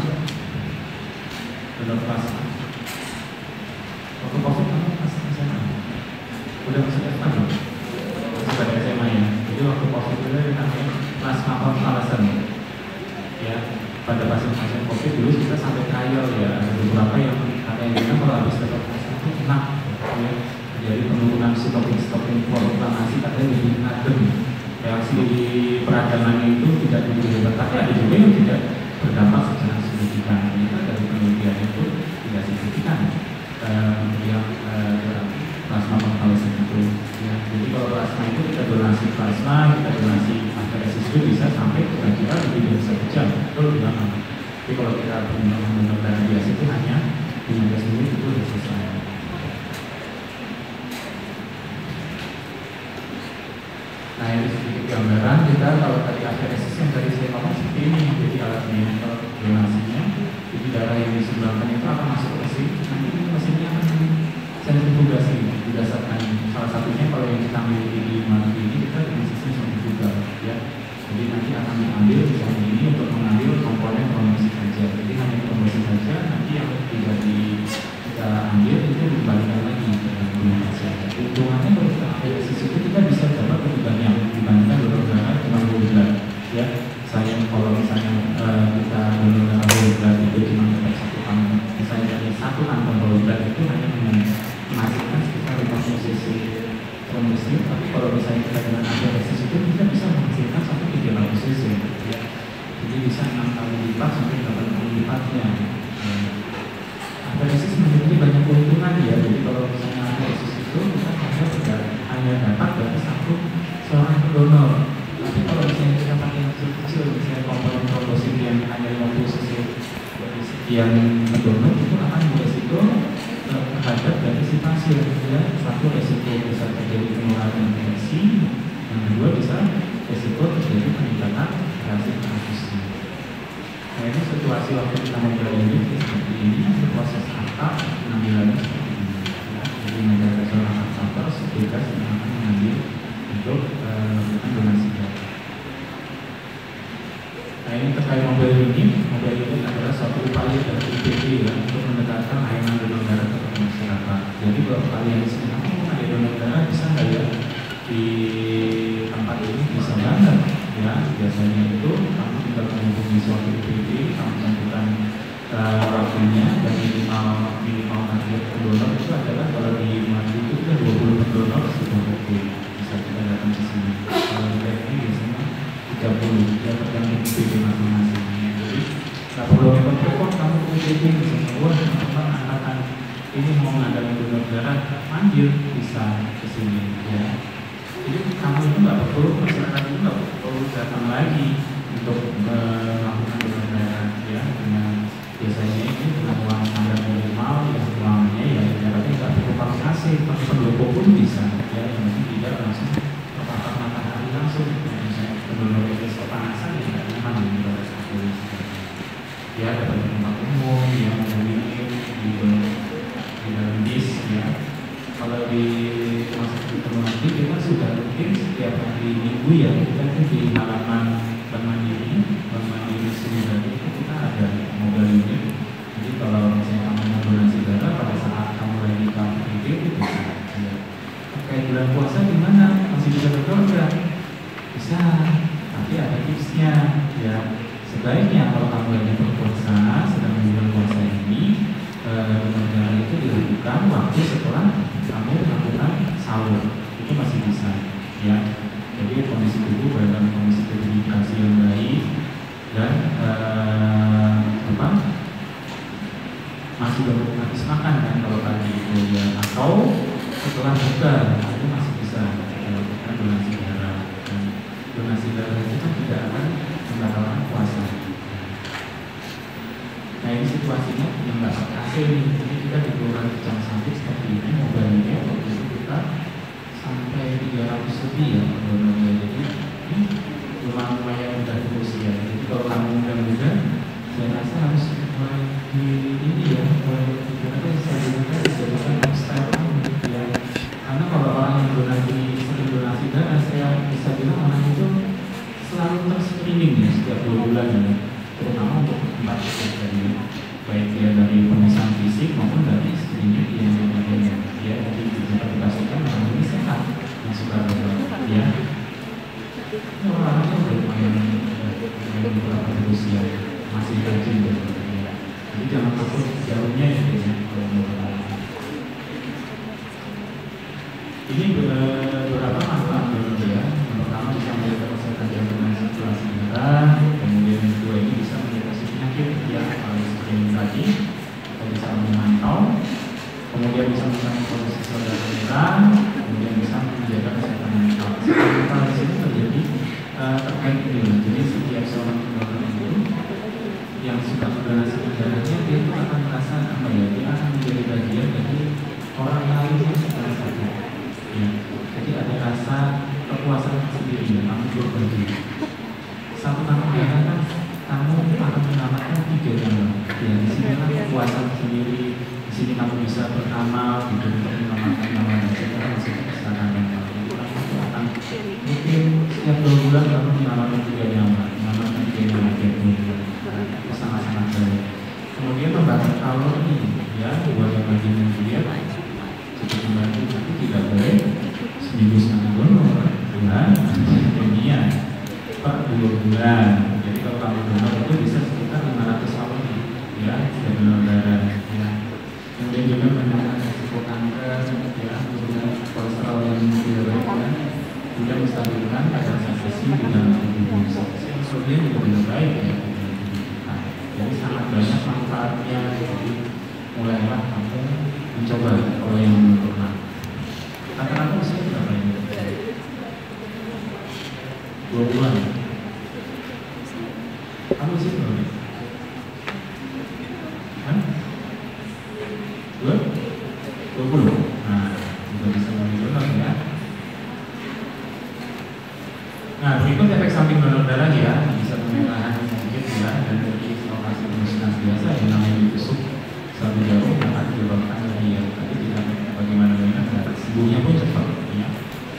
Donor plasma. Waktu COVID kamu masih SMA. Udah masuk SMA belum? Masih pada SMA, ya. Jadi waktu COVID itu namanya plasma konvalesen, ya. Pada pasien-pasien COVID dulu kita sampai trial, ya. Ada beberapa yang katanya kalau habis dapat plasma itu enak, ya. Jadi penurunan sitokin inflamasi katanya lebih adem. Reaksi peradangannya itu tidak begitu hebat, tapi ada juga yang tidak berdampak secara signifikan. Ternyata dari penelitian itu tidak signifikan yang plasma konvalesen itu, ya. Jadi kalau plasma itu kita donasi plasma, kita donasi aferesis itu bisa sampai kira-kira lebih dari 1 jam, itu lebih lama. Tapi kalau kita donor darah biasa itu hanya 15 menit itu sudah selesai. Nah, ini sedikit gambaran kita kalau tadi aferesis yang tadi saya ngomong seperti ini, jadi alatnya kalau donasinya, jadi darah yang disumbangkan itu akan masuk ke mesin, nanti mesinnya akan sentrifugasi berdasarkan salah satunya kalau yang kita miliki di Maluku ini kita dengan sistem sentrifugal, ya. Jadi nanti akan diambil misalnya ini untuk mengambil komponen trombosit saja, jadi hanya trombosit saja, nanti yang tidak kita ambil itu dibalikan lagi ke dalam pasien. Hitungannya kalau kita aferesis itu kita bisa dapat lebih banyak dibandingkan donor darah cuma 2 bulan, ya. Sayang kalau misalnya kita donor darah 2 bulan itu cuma dapat 1 cc trombosir, tapi kalau misalnya kita dengan aferesis itu kita bisa menghasilkan sampai 300 cc ya. Jadi bisa 6 kali lipat sampai 8 kali lipatnya. Aferesis memiliki banyak keuntungan ya. Jadi kalau misalnya aferesis itu kita hanya dapat dari seorang pendonor. Tapi kalau misalnya kita pakai yang kecil, misalnya komponen trombosir yang hanya 50 cc dari sekian pendonor, itu akan beresiko terhadap dari si pasien ya. Satu, resiko bisa terjadi penularan infeksi, yang kedua bisa resiko terjadi peningkatan reaksi transfusi. Nah, ini situasi waktu kita memulai ini seperti ini, proses akta pengambilannya seperti ini ya. Jadi menjaga seorang aktor setugas yang akan mengambil untuk donasi darah. Nah, ini terkait mobile unit adalah suatu upaya dari IPB ya, untuk mendekatkan layanan donor darah kepada masyarakat. Jadi kalau kalian di sini kamu ada donor darah, bisa nggak ya di tempat ini? Bisa banget ya. Biasanya itu kamu tinggal menghubungi suatu IPB, kamu tentukan waktunya, dan minimal target pendonor itu adalah kalau di Madu itu kan 20 pendonor sudah oke, bisa kita datang ke sini. Kalau di ini biasanya 30 ya, tergantung IPB masing-masing. Jadi nggak perlu repot-repot kamu ke IPB misalnya, wah teman angkatan ini mau ngadain donor darah, manggil bisa ke sini ya. Jadi kamu itu nggak perlu, masyarakat itu nggak perlu datang lagi untuk melakukan donor darah ya, dengan biasanya ini dengan uang standar minimal yang uangnya ya ibaratnya nggak perlu pakai AC, pakai pendopo pun bisa ya, yang penting tidak langsung terpapar matahari langsung. Misalnya pendonor itu kepanasan ya nggak nyaman gitu ya, dapat di tempat umum ya, di dalam bis ya. Kalau di rumah sakit Permati kita sudah rutin setiap hari Minggu ya, kita itu di halaman Bank Mandiri Sumedang itu kita ada mobile unit. Jadi kalau misalnya kamu mau donasi darah pada saat kamu lagi ke IPB itu bisa ya. Kayak bulan puasa gimana? Masih bisa berdonor? Bisa, tapi ada tipsnya ya. Sebaiknya kalau kamu lagi berpuasa, sedang bulan puasa ini, donor darah itu dilakukan waktu setelah kamu melakukan sahur, itu masih bisa ya. Jadi kondisi tubuh dalam kondisi dehidrasi yang baik dan masih belum habis makan kan kalau pagi itu ya, atau setelah buka itu masih bisa dilakukan donasi darah. Dan donasi darah itu kan tidak akan membatalkan puasa. Nah, ini situasinya yang nggak pakai AC nih. Jadi kita di Kelurahan Kecamatan Sambit seperti ini, mobilnya waktu itu kita sampai 300 lebih ya pendonornya. Jadi ini lumayan udah terus ya. Jadi kalau kamu muda-muda, saya rasa harus mulai di ini ya, mulai saya gunakan dijadikan lifestyle kamu ya. Karena kalau orang yang sering donasi darah, saya bisa bilang orang itu selalu ter-screening ya setiap 2 bulan ya, terutama untuk tempat dari baik dia dari pemeriksaan fisik maupun dari screening yang lainnya ya. Jadi dapat dipastikan orang ini sehat yang suka donor ya. Ini orangnya udah lumayan beberapa terus ya, masih rajin ya. Jadi jangan takut jauhnya ya. Ini beberapa manfaat donor ya. Yang pertama bisa menjaga kesehatan jantung dan sirkulasi darah. Kemudian yang kedua ini bisa mendeteksi penyakit ya, seperti tadi kita bisa memantau. Kemudian bisa mengurangi kondisi saudara darah. Kemudian bisa menjaga kesehatan mental. Kesehatan mental di sini terjadi terkait ini. Jadi setiap seorang pendonor itu yang suka mendonasikan darahnya, dia itu akan merasa apa ya? Dia akan menjadi bagian dari orang lain yang sedang sakit. Ya. Jadi ada rasa kepuasan sendiri ya, kamu berbagi. Satu tangan darah kan kamu akan menyelamatkan 3 nyawa. Ya, di sini kan kepuasan sendiri. Di sini kamu bisa beramal gitu untuk menyelamatkan nyawa. Kita masih kesadaran mental. Kamu akan mungkin setiap 2 bulan kamu menyelamatkan 3 nyawa, menyelamatkan 3 nyawa itu sangat-sangat baik. Kemudian membakar kalori ya, buat yang bagian dia cukup membantu, tapi tidak boleh seminggu sekali donor, bulan dunia per 2 bulan. Jadi kalau kamu donor itu bisa sekitar 500 kalori ya, sudah donor darah ya. Kemudian juga menurunkan risiko kanker ya, menurunkan kemudian juga lebih baik ya. Jadi sangat banyak manfaatnya. Jadi mulailah kamu mencoba kalau yang belum pernah. Rata-rata usia berapa ini? 2 bulan. Kamu usia berapa? Hah? 20? Nah, juga bisa lebih donor ya. Nah, berikut efek samping donor darah ya, bisa pemerahan sedikit ya, dan dari lokasi penusukan biasa yang namanya ditusuk satu jarum akan menyebabkan lagi ya, tapi tidak bagaimana sembuhnya pun cepat ya.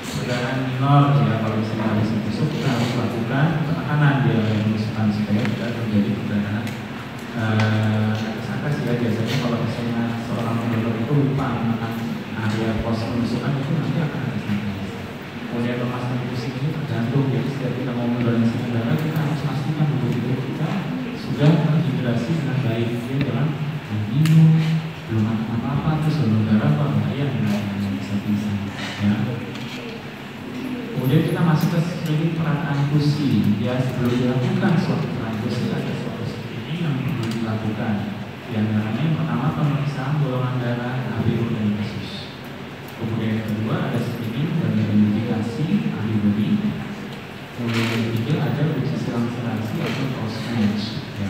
Perdarahan minor ya, kalau misalnya habis ditusuk kita harus lakukan penekanan di area penusukan supaya tidak terjadi perdarahan. Sangka sih ya, biasanya kalau misalnya seorang pendonor itu lupa menekan area pos penusukan itu nanti akan ada sangka. Kemudian pemasangan infusif ini tergantung, jadi setiap kita mau mendonasikan darah kita harus pastikan bahwa tubuh kita sudah terhidrasi dengan baik, dia dalam minum belum makan apa-apa terus donor darah kok bahaya yang bisa ya. Kemudian kita masuk ke screening pratransfusi ya, sebelum dilakukan suatu transfusi ada suatu screening yang perlu dilakukan. Di antaranya yang pertama pemeriksaan golongan darah HbO dan resus. Kemudian yang kedua ada screening dan identifikasi antibody. Kemudian yang ketiga ada uji silang-silansi atau cross match ya.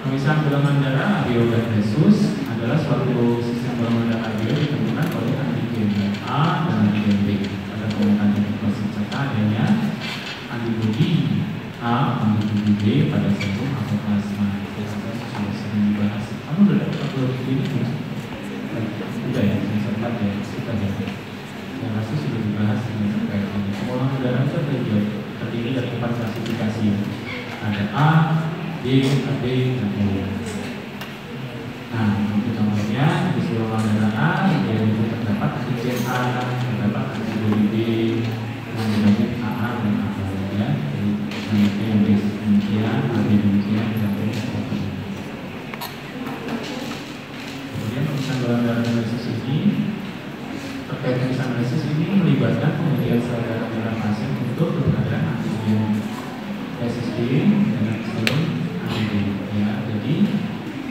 Pemeriksaan golongan darah HbO dan resus adalah suatu sistem golongan darah HbO ditemukan oleh antigen A dan antigen B. Pada pemeriksaan identifikasi serta adanya antibody A, antibody B pada serum atau plasma. Sudah sering dibahas. Kamu udah dapat antibody ini belum? Udah ya, saya sempat ya, kita ya. Yang pasti sudah dibahas ini terkait ini. Golongan darah itu terdiri dari 4 klasifikasi. Ada A, B, AB, dan O. Nah, untuk contohnya di golongan darah A itu terdapat antigen A, terdapat antibody B, antibody AA dan AB ya. Jadi yang B demikian, AB demikian, dan O seperti ini. Kemudian pemeriksaan golongan darah resus ini terkait pemeriksaan resus ini melibatkan pengujian sel darah pada pasien untuk keberadaan antigen resus B dan antigen AB ya. Jadi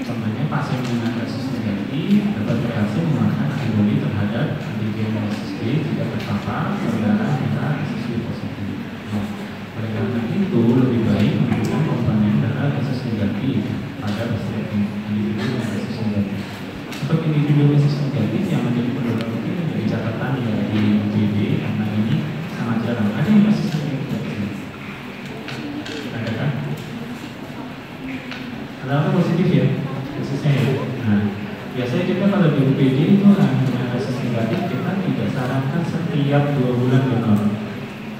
contohnya pasien dengan resus negatif dapat berhasil mengeluarkan antibodi terhadap antigen resus B jika terpapar sel darah merah resus B positif. Nah, oleh karena itu lebih baik menggunakan komponen darah resus negatif pada individu yang resus negatif. Untuk individu resus negatif yang menjadi pendonor mungkin menjadi catatan ya di UGD karena ini sangat jarang. Ada yang resus negatif? Ada kan? Ada apa positif ya? Resusnya ya. Nah, biasanya kita kalau di UPD itu dengan resus negatif kita tidak sarankan setiap 2 bulan donor.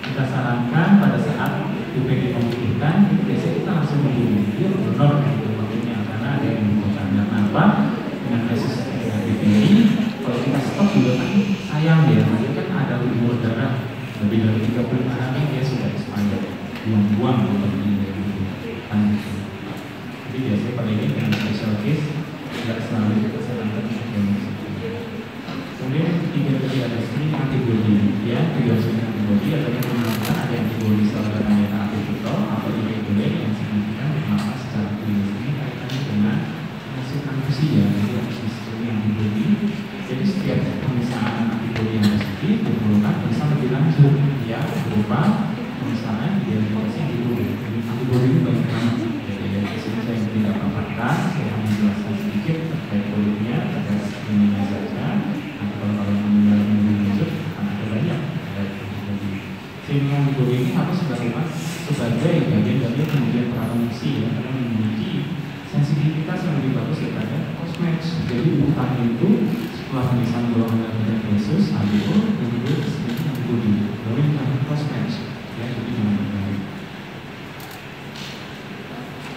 Kita sarankan pada saat UPD membutuhkan, biasanya kita langsung menghubungi dia donor gitu maksudnya karena ada yang membutuhkan. Dan apa? Dengan resus negatif ini, kalau kita stop juga kan sayang ya, makanya kan ada umur darah lebih dari 35 hari dia sudah expired, buang-buang seperti ini kan. Jadi biasanya pada ini dengan special case tidak selalu kita sarankan untuk. Kemudian yang ketiga tadi ada screening antibody ya, tujuan screening antibody adalah menentukan ada antibody sel darah merah atypical atau irregular yang signifikan maka secara klinis ini kaitannya dengan hasil transfusi ya. Jadi harus di screening antibody. Jadi setiap pemeriksaan antibody yang positif diperlukan pemeriksaan lebih lanjut ya, berupa pemeriksaan identifikasi antibody. Jadi antibody itu banyak banget. Jadi di sini saya tidak paparkan, saya hanya menjelaskan sedikit terkait produknya, terkait screeningnya saja. Kalau meninggal lebih lanjut akan ada banyak. Screening antibody ini harus dilakukan sebagai bagian dari kemudian prafungsi ya, karena memiliki sensitivitas yang lebih bagus daripada cross-match. Jadi urutannya itu setelah pemeriksaan golongan darah dan resus, HbO, kemudian screening antibody, baru yang cross-match ya, jadi dengan baik.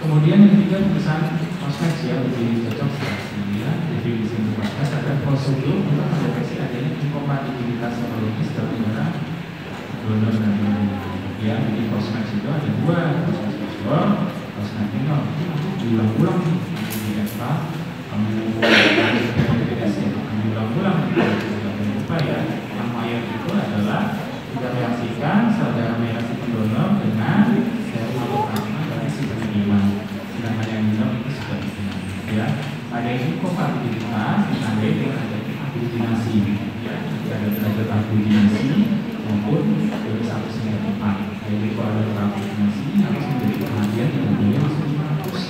Kemudian yang ketiga pemeriksaan cross-match ya, lebih cocok sekali ya. Definisi yang dibahas ada prosedur untuk mendeteksi adanya inkompatibilitas serologis dalam darah donor dan donor ya. Jadi cross-match itu ada 2, cross-match major, cross-match minor. Itu nanti diulang-ulang nih di EVA, kamu diulang-ulang jangan lupa ya. Yang mayor itu adalah kita reaksikan sel darah merah si pendonor dengan karbonasi maupun dari 1,4. Jadi kalau ada karbonasi harus menjadi perhatian yang boleh langsung dimampus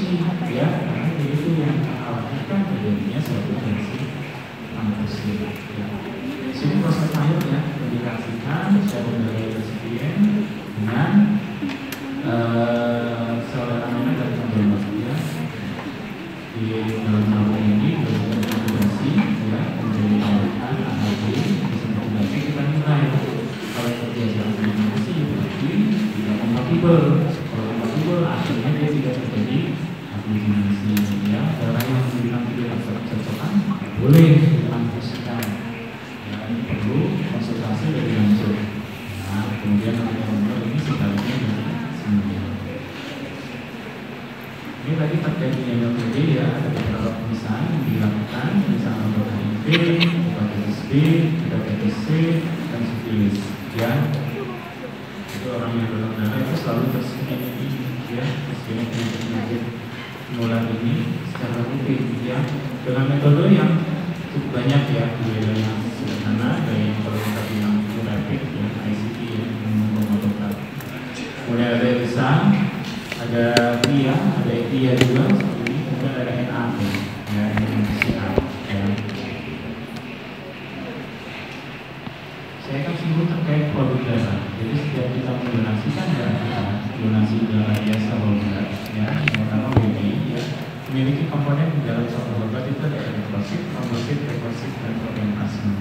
ya, karena itu yang mengkhawatirkan terjadinya suatu reaksi mampus ya. Sini proses air ya, dikasihkan secondary recipient dengan sel-sel dari kandungan ya. Di dalam tabung ini berkonfigurasi ya, menjadi tambahkan AHD disentralisasi kita nilai kalau terjadi kombinasi berarti tidak kompatibel. Kalau kompatibel akhirnya dia tidak terjadi aglutinasi ya. Orang yang bilang tidak cocokkan boleh dilakukan ya, ini perlu konsultasi lebih lanjut. Nah kemudian nomor ini sebaliknya dari semuanya. Ini tadi terkait dengan LPD ya, ada beberapa pemisahan yang dilakukan, misalnya untuk HIV, hepatitis B, hepatitis C, dan sifilis. Ya, itu orang yang dalam darah itu selalu terskrining ya, terskrining penyakit menular ini secara rutin ya, dengan metode yang cukup banyak ya, yang sederhana dari yang kalau kita bilang rapid ya, ICT ya, memotongkan. Kemudian ada ELISA, ada TIA, ada ETIA juga, seperti ini, kemudian ada NAP ya, ini PCR ya. Saya akan singgung terkait produk darah. Jadi setiap kita mendonasikan darah kita, donasi darah biasa obat ya, yang pertama WB ya, memiliki komponen di dalam suatu obat itu ada eritrosit, trombosit, leukosit, dan protein plasma.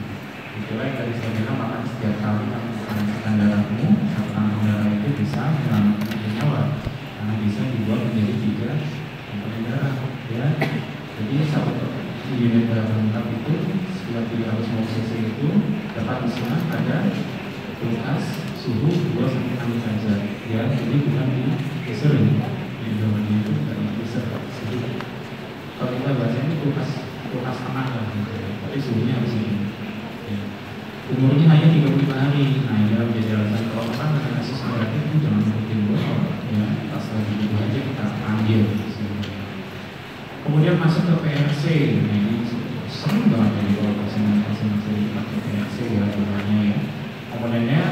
Itulah yang tadi saya bilang, maka setiap kali menghasilkan darahmu, satu kantong darah itu bisa menyelamatkan nyawa. Karena bisa dibuat menjadi 3 komponen darah ya. Jadi satu unit darah lengkap itu sekitar 300 cc itu dapat diserap pada kulkas suhu 2-6 derajat ya. Jadi bukan di freezer di dalamnya itu dari freezer suhu. Kalau kita baca ini kulkas tengah lah gitu, tapi suhunya harus ini ya. Umurnya hanya 35 hari. Nah ini menjadi alasan kalau orang dengan kasus berat itu jangan mungkin bocor ya, pas lagi itu aja kita panggil. Kemudian masuk ke PRC. Nah ini sering banget jadi kalau pasien-pasien dipakai PRC ya sebenarnya ya. Komponennya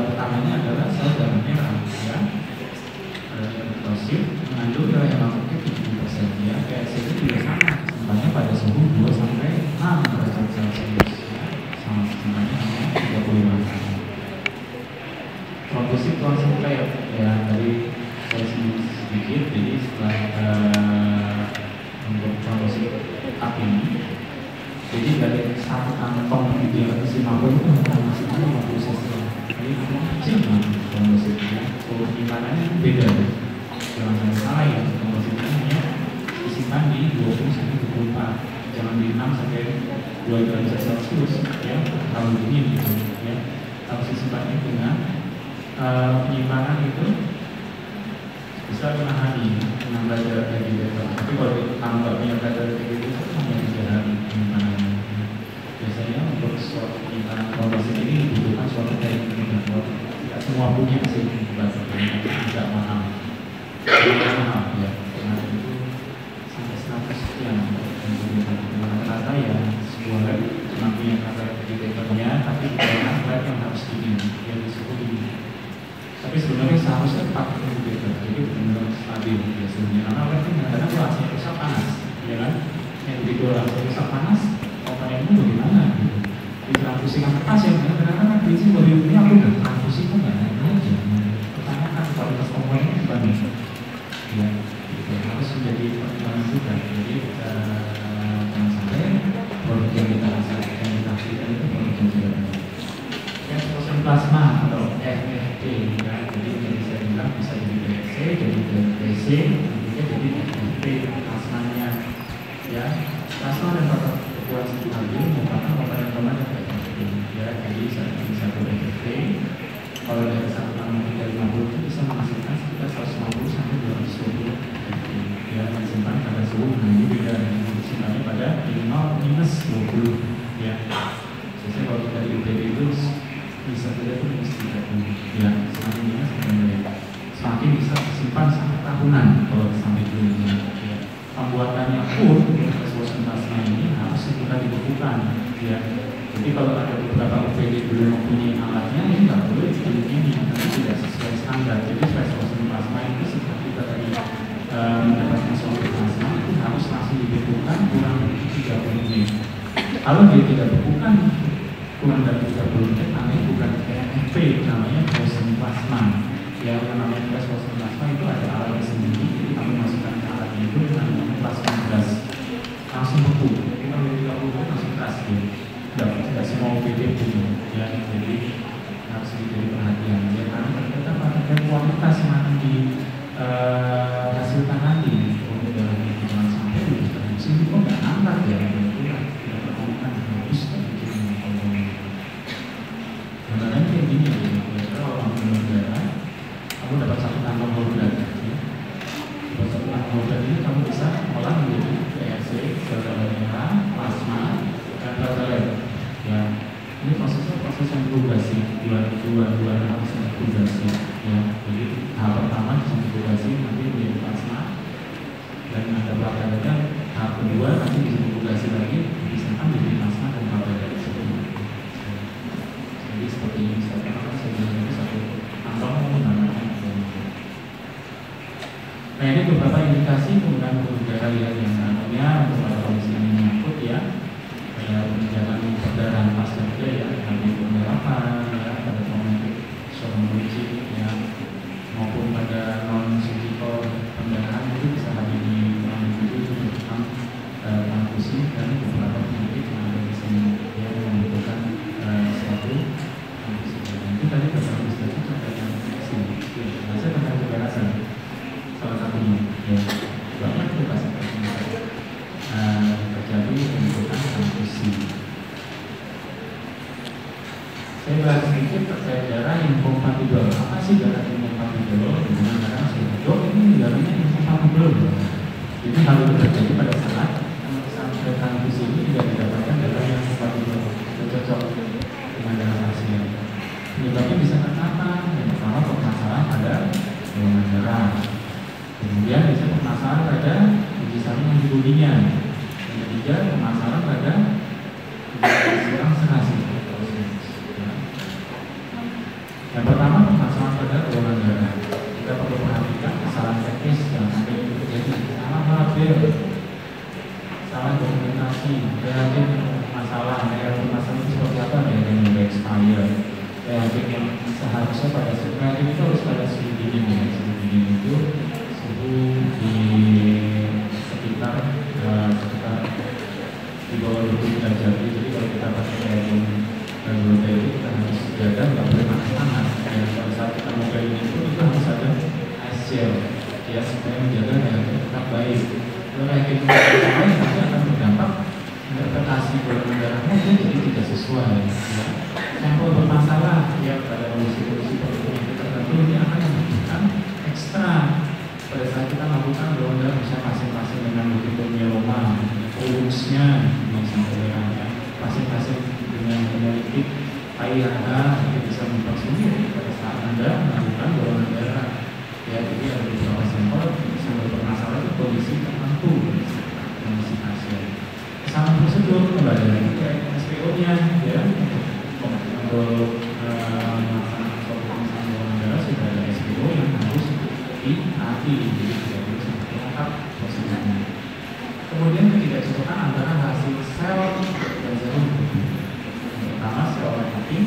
utamanya adalah sel darah merah ya. Eritrosit mengandung darah yang masuknya 70% ya. PRC itu juga sama, kesempatannya pada suhu 2-6 derajat Celcius ya. Sama kesempatannya hanya 35. Trombosit konsentrate ya, tadi saya sedikit. Jadi setelah untuk trombosit up ini, jadi dari satu kantong 350 itu maksimal 50 cc. Jadi kecil banget trombositnya. Kalau timbangannya beda. Jangan sampai salah ya, trombositnya hanya disimpan di 20-24, jangan di 6-2 derajat Celcius ya, terlalu dingin gitu ya. Harus disimpannya dengan penyimpangan itu bisa 5 hari, 6 derajat kayak gitu. Tapi kalau tambah punya derajat kayak gitu hanya 3 hari penyimpanannya. Biasanya untuk suatu penyimpanan trombosit ini dibutuhkan suatu teknik yang tidak semua punya sih, tidak mahal. Mahal ya, karena itu sampai 100 sekian. Rata-rata ya sebuah lab cuma punya kata indikatornya, tapi banyak lab yang harus dingin, yang disuruh dingin. Tapi sebenarnya seharusnya 4 indikator, jadi benar-benar stabil biasanya. Karena berarti kadang-kadang kalau AC rusak panas, ya kan? Yang begitu AC rusak panas, komponennya bagaimana gitu? Ditransfusikan ke pasien, kadang-kadang kan prinsip bahwa ini aku udah transfusi kok nggak naik aja. Pertanyakan kualitas komponennya gimana? Ya, gitu. Harus menjadi pertimbangan juga. Jadi jangan sampai produk yang kita hasilkan itu produk yang tidak baik. Transfusion plasma atau FFP ya, jadi yang saya bilang bisa jadi BC, jadi BC, nantinya jadi FFP plasmanya ya. Plasma dan populasi stabil merupakan komponen-komponen FFP ya, jadi bisa FFP. Kalau dari 1,350 itu bisa menghasilkan sekitar 150-220 FFP ya, disimpan pada suhu. Nah ini beda dengan disimpannya pada minimal -20 ya. Biasanya kalau kita di UPD itu bisa saja itu mesti ya, semakin minus semakin bisa simpan sampai tahunan kalau sampai dulu ya. Pembuatannya pun transfusion plasma ini harus segera dibekukan ya. Jadi kalau ada beberapa UPD belum mempunyai alatnya, ini nggak boleh ini nanti tidak sesuai standar. Jadi fluorescent plasma itu setelah kita tadi mendapatkan suatu plasma itu harus langsung dibekukan kurang lebih 30 menit. Kalau dia tidak bekukan kurang dari 30 menit, namanya bukan FP, namanya fluorescent plasma. Yang namanya fluorescent plasma itu ada alatnya sendiri, jadi kami masukkan ke alatnya itu namanya plasma gas. Langsung beku, jadi kalau 30 menit langsung keras gitu. Tidak semua UPD punya, ya, jadi harus jadi perhatian. Ya, karena ternyata pada kualitas mana di hasilkan nanti untuk dalam hitungan sampai di sini kok nggak angkat ya, tidak terlakukan habis dan bikin komponen. Karena kayak gini ya, kalau kamu negara, kamu dapat satu kantong holder, ya. Dapat satu kantong holder ini kamu bisa olah menjadi PRC, sel darah merah, plasma, dan platelet. Ya, ini prosesnya proses yang sentrifugasi, dua sentrifugasi. Ya, jadi tahap pertama sentrifugasi nanti menjadi plasma, dan ada plateletnya. Tahap kedua nanti disentrifugasi lagi, dipisahkan menjadi plasma dan platelet seperti itu. Jadi seperti ini saya katakan sebenarnya satu kantong namanya. Nah, ini beberapa indikasi penggunaan pembuluh darah yang namanya beberapa kondisi ini menyangkut ya. Penjagaan perdarahan pasca juga ya, ada penerapan ya, pada traumatik somnologi ya, maupun pada non surgical pendarahan itu bisa hadir di kurang lebih tentang transfusi dan beberapa penyakit yang ada di sini yang membutuhkan suatu transfusi. Itu tadi beberapa istilah contohnya di sini. Nah, saya akan coba rasa salah satunya ya, banyak tuh kasih terjadi pembentukan transfusi. Saya bahas sedikit terkait darah yang kompatibel. Apa sih darah yang kompatibel dengan darah dok? Ini darahnya yang kompatibel. Jadi hal itu terjadi pada saat sampai transfusi ini tidak didapatkan darah yang kompatibel, cocok dengan darah pasien. Penyebabnya bisa karena apa? Yang pertama permasalahan pada golongan darah. Kemudian bisa permasalahan pada uji saring antibodinya. Yang ketiga permasalahan pada kurang serasi. Yang pertama permasalahan pada golongan darah. Kita perlu perhatikan kesalahan teknis yang sampai itu terjadi. Salah label, salah dokumentasi, reagen masalah, reagen masalah itu seperti apa? Reagen yang expired, reagen yang seharusnya pada reagen itu harus pada suhu dingin ya. Suhu dingin itu suhu di sekitar di bawah 20 derajat. Jadi kalau kita pakai reagen laboratorium kita harus jaga nggak boleh panas-panas. Ya, pada saat kita mau kayak itu harus ada ice gel ya supaya menjaga reagen tetap baik. Kalau reagen lain nanti akan berdampak interpretasi golongan darahnya jadi tidak sesuai. Ya. Sampel bermasalah ya pada kondisi-kondisi tertentu ini akan membutuhkan ekstra. Pada saat kita melakukan golongan darah bisa pasien-pasien dengan multiple myeloma, ulusnya misalnya pasien-pasien dengan penyakit IAH itu bisa mempersulit pada saat Anda melakukan golongan darah. Ya, jadi ada beberapa sampel bermasalah itu kondisi tertentu kondisi pasien. Kesalahan prosedur kembali lagi ke SPO-nya ya untuk melaksanakan suatu pemeriksaan golongan darah sudah ada SPO yang harus ditaati, jadi tidak boleh sampai lengkap prosedurnya. Kemudian ketidakcocokan antara hasil sel dan serum. Pertama sel negatif,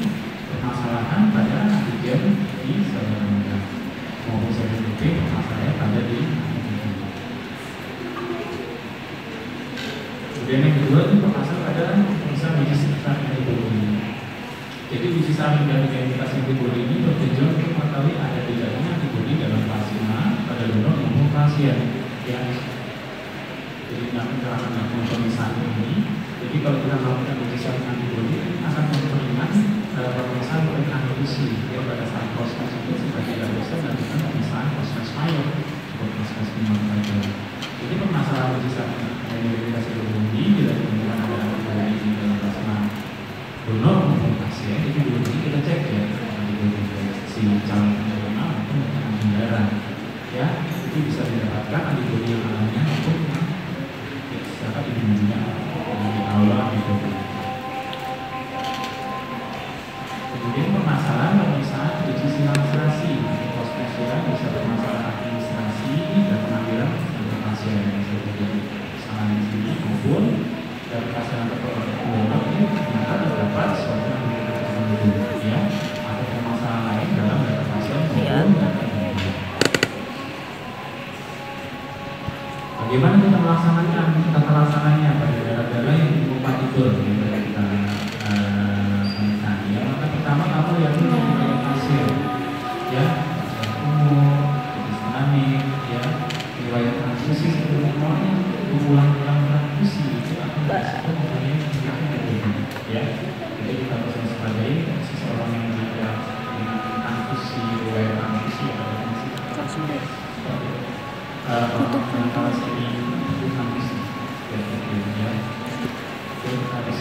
permasalahan pada antigen di sel darah maupun sel negatif, permasalahan pada di antigen. Kemudian yang kedua itu permasalahan pada pemeriksaan uji saring antibodi. Jadi uji saring dan identitas antibodi ini bertujuan untuk mengetahui ada tidaknya antibodi dalam plasma pada donor maupun pasien. Ya. Jadi dalam pemeriksaan ini, jadi kalau kita melakukan uji saring antibodi akan memperlukan pemeriksaan transfusi. Ya, pada saat proses itu sebagai dosen dan kita pemeriksaan proses mayor untuk proses pemeriksaan. Jadi permasalahan uji saring identitas antibodi bila ditemukan ada antibodi di dalam plasma donor maupun pasien itu dulu kita cek ya antibodi si calon penerima maupun antibodi darah. Ya, itu bisa didapatkan antibodi yang alamiah maupun siapa ibunya di aula gitu. Kemudian permasalahan pemeriksaan uji silang serasi, post-measuran bisa permasalahan administrasi dan pengambilan sampel pasien yang seperti kesalahan di sini maupun dari pasien atau penyebab ini ternyata terdapat suatu yang tertentu ya atau permasalahan lain dalam data pasien maupun data individu. Bagaimana kita melaksanakan tata laksananya pada daerah-daerah yang berupa itu kita pertama kamu lihat dulu riwayat pasien ya, umur, dinamik ya, riwayat transfusi semuanya berulang-ulang transfusi itu akan disebut namanya ya. Jadi kita bisa sebagai seseorang yang ada transfusi, riwayat transfusi atau transfusi transfusi ya, itu harus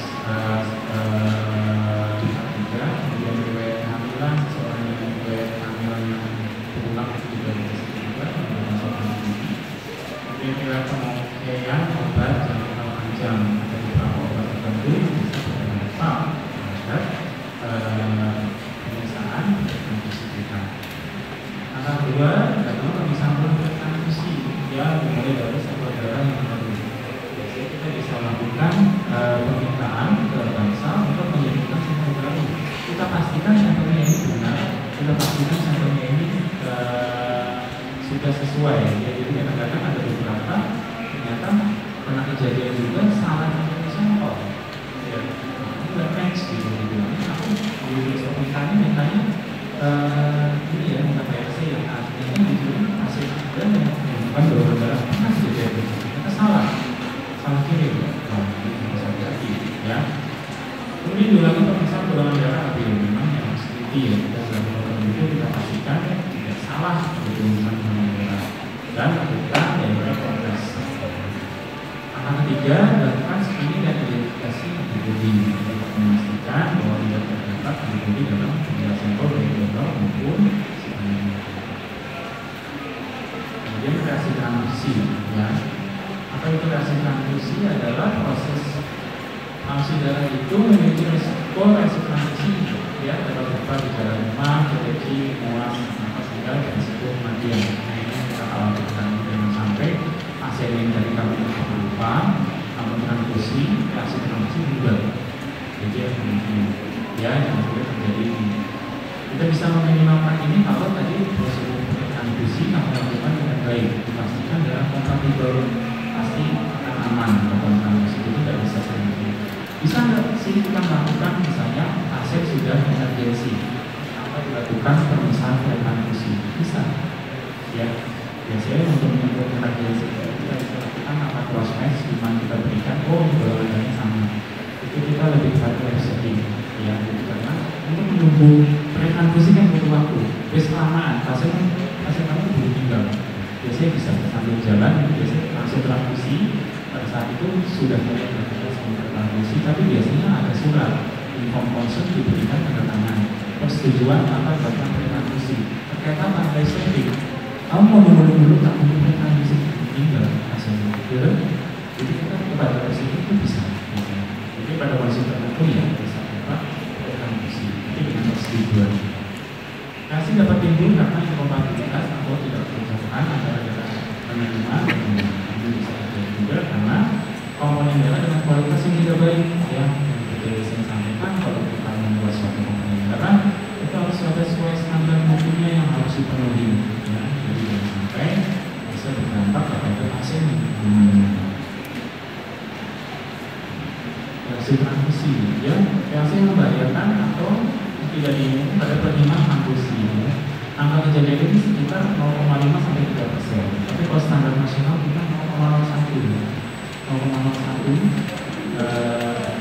kemudian riwayat kehamilan, seseorang yang riwayat kehamilan yang berulang itu juga juga kemudian riwayat pemakaian obat jangka panjang ada beberapa obat tertentu yang bisa berdampak terhadap pemeriksaan transfusi kita. Angka kedua adalah pemeriksaan produk transfusi ya, dimulai dari sampel darah yang baru. Biasanya kita bisa lakukan permintaan ke bangsa untuk menjadikan sampel baru. Kita pastikan sampelnya ini benar, kita pastikan sampelnya ini sudah sesuai ya. Jadi kadang-kadang ada beberapa ternyata pernah kejadian juga salah sampel ya, ini nggak match gitu aku di pemeriksaan mintanya ini ya, minta PRC yang artinya gitu hasil dan yang bukan golongan darah pernah kejadian ternyata salah kirim bisa jadi ya. Kemudian diulangi pemeriksaan golongan darah AB memang yang sedikit ya, kita sudah melakukan itu kita pastikan tidak salah pemeriksaan golongan darah dan lakukan daerah progres. Angka ketiga lakukan screening dan identifikasi antibodi untuk memastikan bahwa tidak terdapat antibodi dalam jumlah sampel baik donor maupun sipanya. Kemudian reaksi transfusi ya. Apa itu reaksi transfusi? Adalah proses transfusi darah itu memiliki resiko reaksi transfusi ya, dapat berupa gejala demam, depresi, mual, nafas tinggal, dan risiko kematian. Nah ini kita khawatirkan jangan sampai pasien yang dari kami lupa namun transfusi, reaksi transfusi juga. Jadi ya jangan sampai terjadi ini. Kita bisa meminimalkan ini kalau tadi prosedur transfusi kami lakukan dengan baik, dipastikan darah kompatibel, pasti akan aman melakukan transfusi itu tidak bisa terjadi. Bisa nggak sih kita melakukan misalnya pasien sudah emergensi atau dilakukan pemisahan transfusi? Bisa ya. Biasanya untuk menyebut emergensi kita bisa lakukan apa crossmatch di mana kita berikan golongannya sama. Itu kita lebih pada setting ya, karena untuk menunggu transfusi kan butuh waktu. Bis kelamaan pasien kamu belum tinggal. Biasanya bisa sambil jalan, biasanya langsung transfusi pada saat itu sudah mulai beraktivitas transfusi, tapi biasanya ada surat inform consent diberikan tanda tangan persetujuan akan melakukan transfusi terkait apa setting. Kamu mau dulu tak mau transfusi tinggal hasilnya, ya? Jadi kita kepada presiden itu bisa. Jadi pada kondisi tertentu ya bisa dapat transfusi, tapi dengan persetujuan. Reaksi dapat timbul karena inkompatibilitas atau tidak berkecocokan antara darah penerima dan penerima. Itu bisa terjadi juga karena komponen darah dengan kualitas yang tidak baik ya. Yang seperti saya sampaikan, kalau kita membuat suatu komponen darah itu harus ada sesuai standar mutunya yang harus dipenuhi ya. Jadi jangan sampai bisa berdampak kepada pasien yang meninggal. Reaksi transfusi ya, reaksi yang membahayakan atau tidak diinginkan pada penerima transfusi ya. Angka kejadian ini sekitar 0,5 sampai 3%. Tapi kalau standar nasional kita 0,01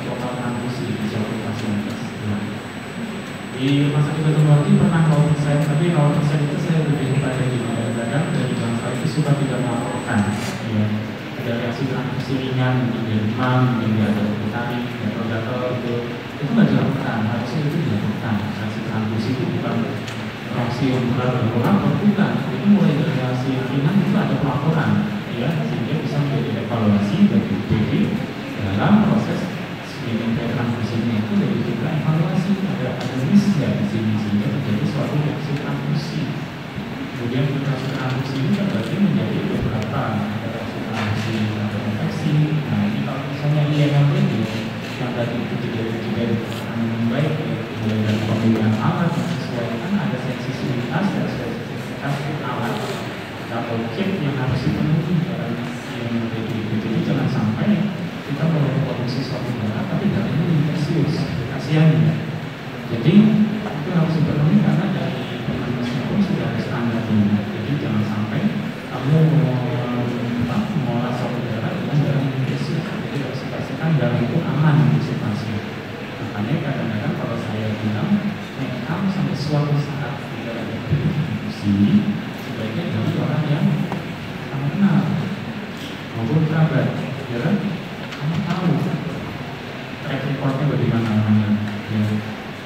total transfusi di suatu pasien ya. Di rumah sakit Batu pernah 0%, tapi 0% itu saya lebih kepada gini, kadang-kadang dari bangsa itu suka tidak melaporkan ya. Ada reaksi transfusi ringan, mungkin dia demam, mungkin dia ada tarik, gatal-gatal itu nggak dilakukan, harusnya itu dilakukan. Reaksi transfusi itu bukan reaksi yang berat dan melapor, bukan. Itu mulai dari reaksi yang ringan itu ada pelaporan ya, sehingga bisa menjadi evaluasi bagi BPD dalam proses screening transfusinya itu. Dari juga evaluasi ada miss ya. Jadi itu harus dipenuhi karena dari Kemenkesnya pun sudah ada standarnya. Jadi jangan sampai kamu mengolah sop darah dengan darah yang infeksius. Jadi harus dipastikan darah itu aman untuk pasien. Makanya kadang-kadang kalau saya bilang, kamu sampai suatu saat tidak ada infusi, sebaiknya dari orang yang kamu kenal maupun kerabat, ya kan? Kamu tahu track recordnya bagaimana namanya, ya.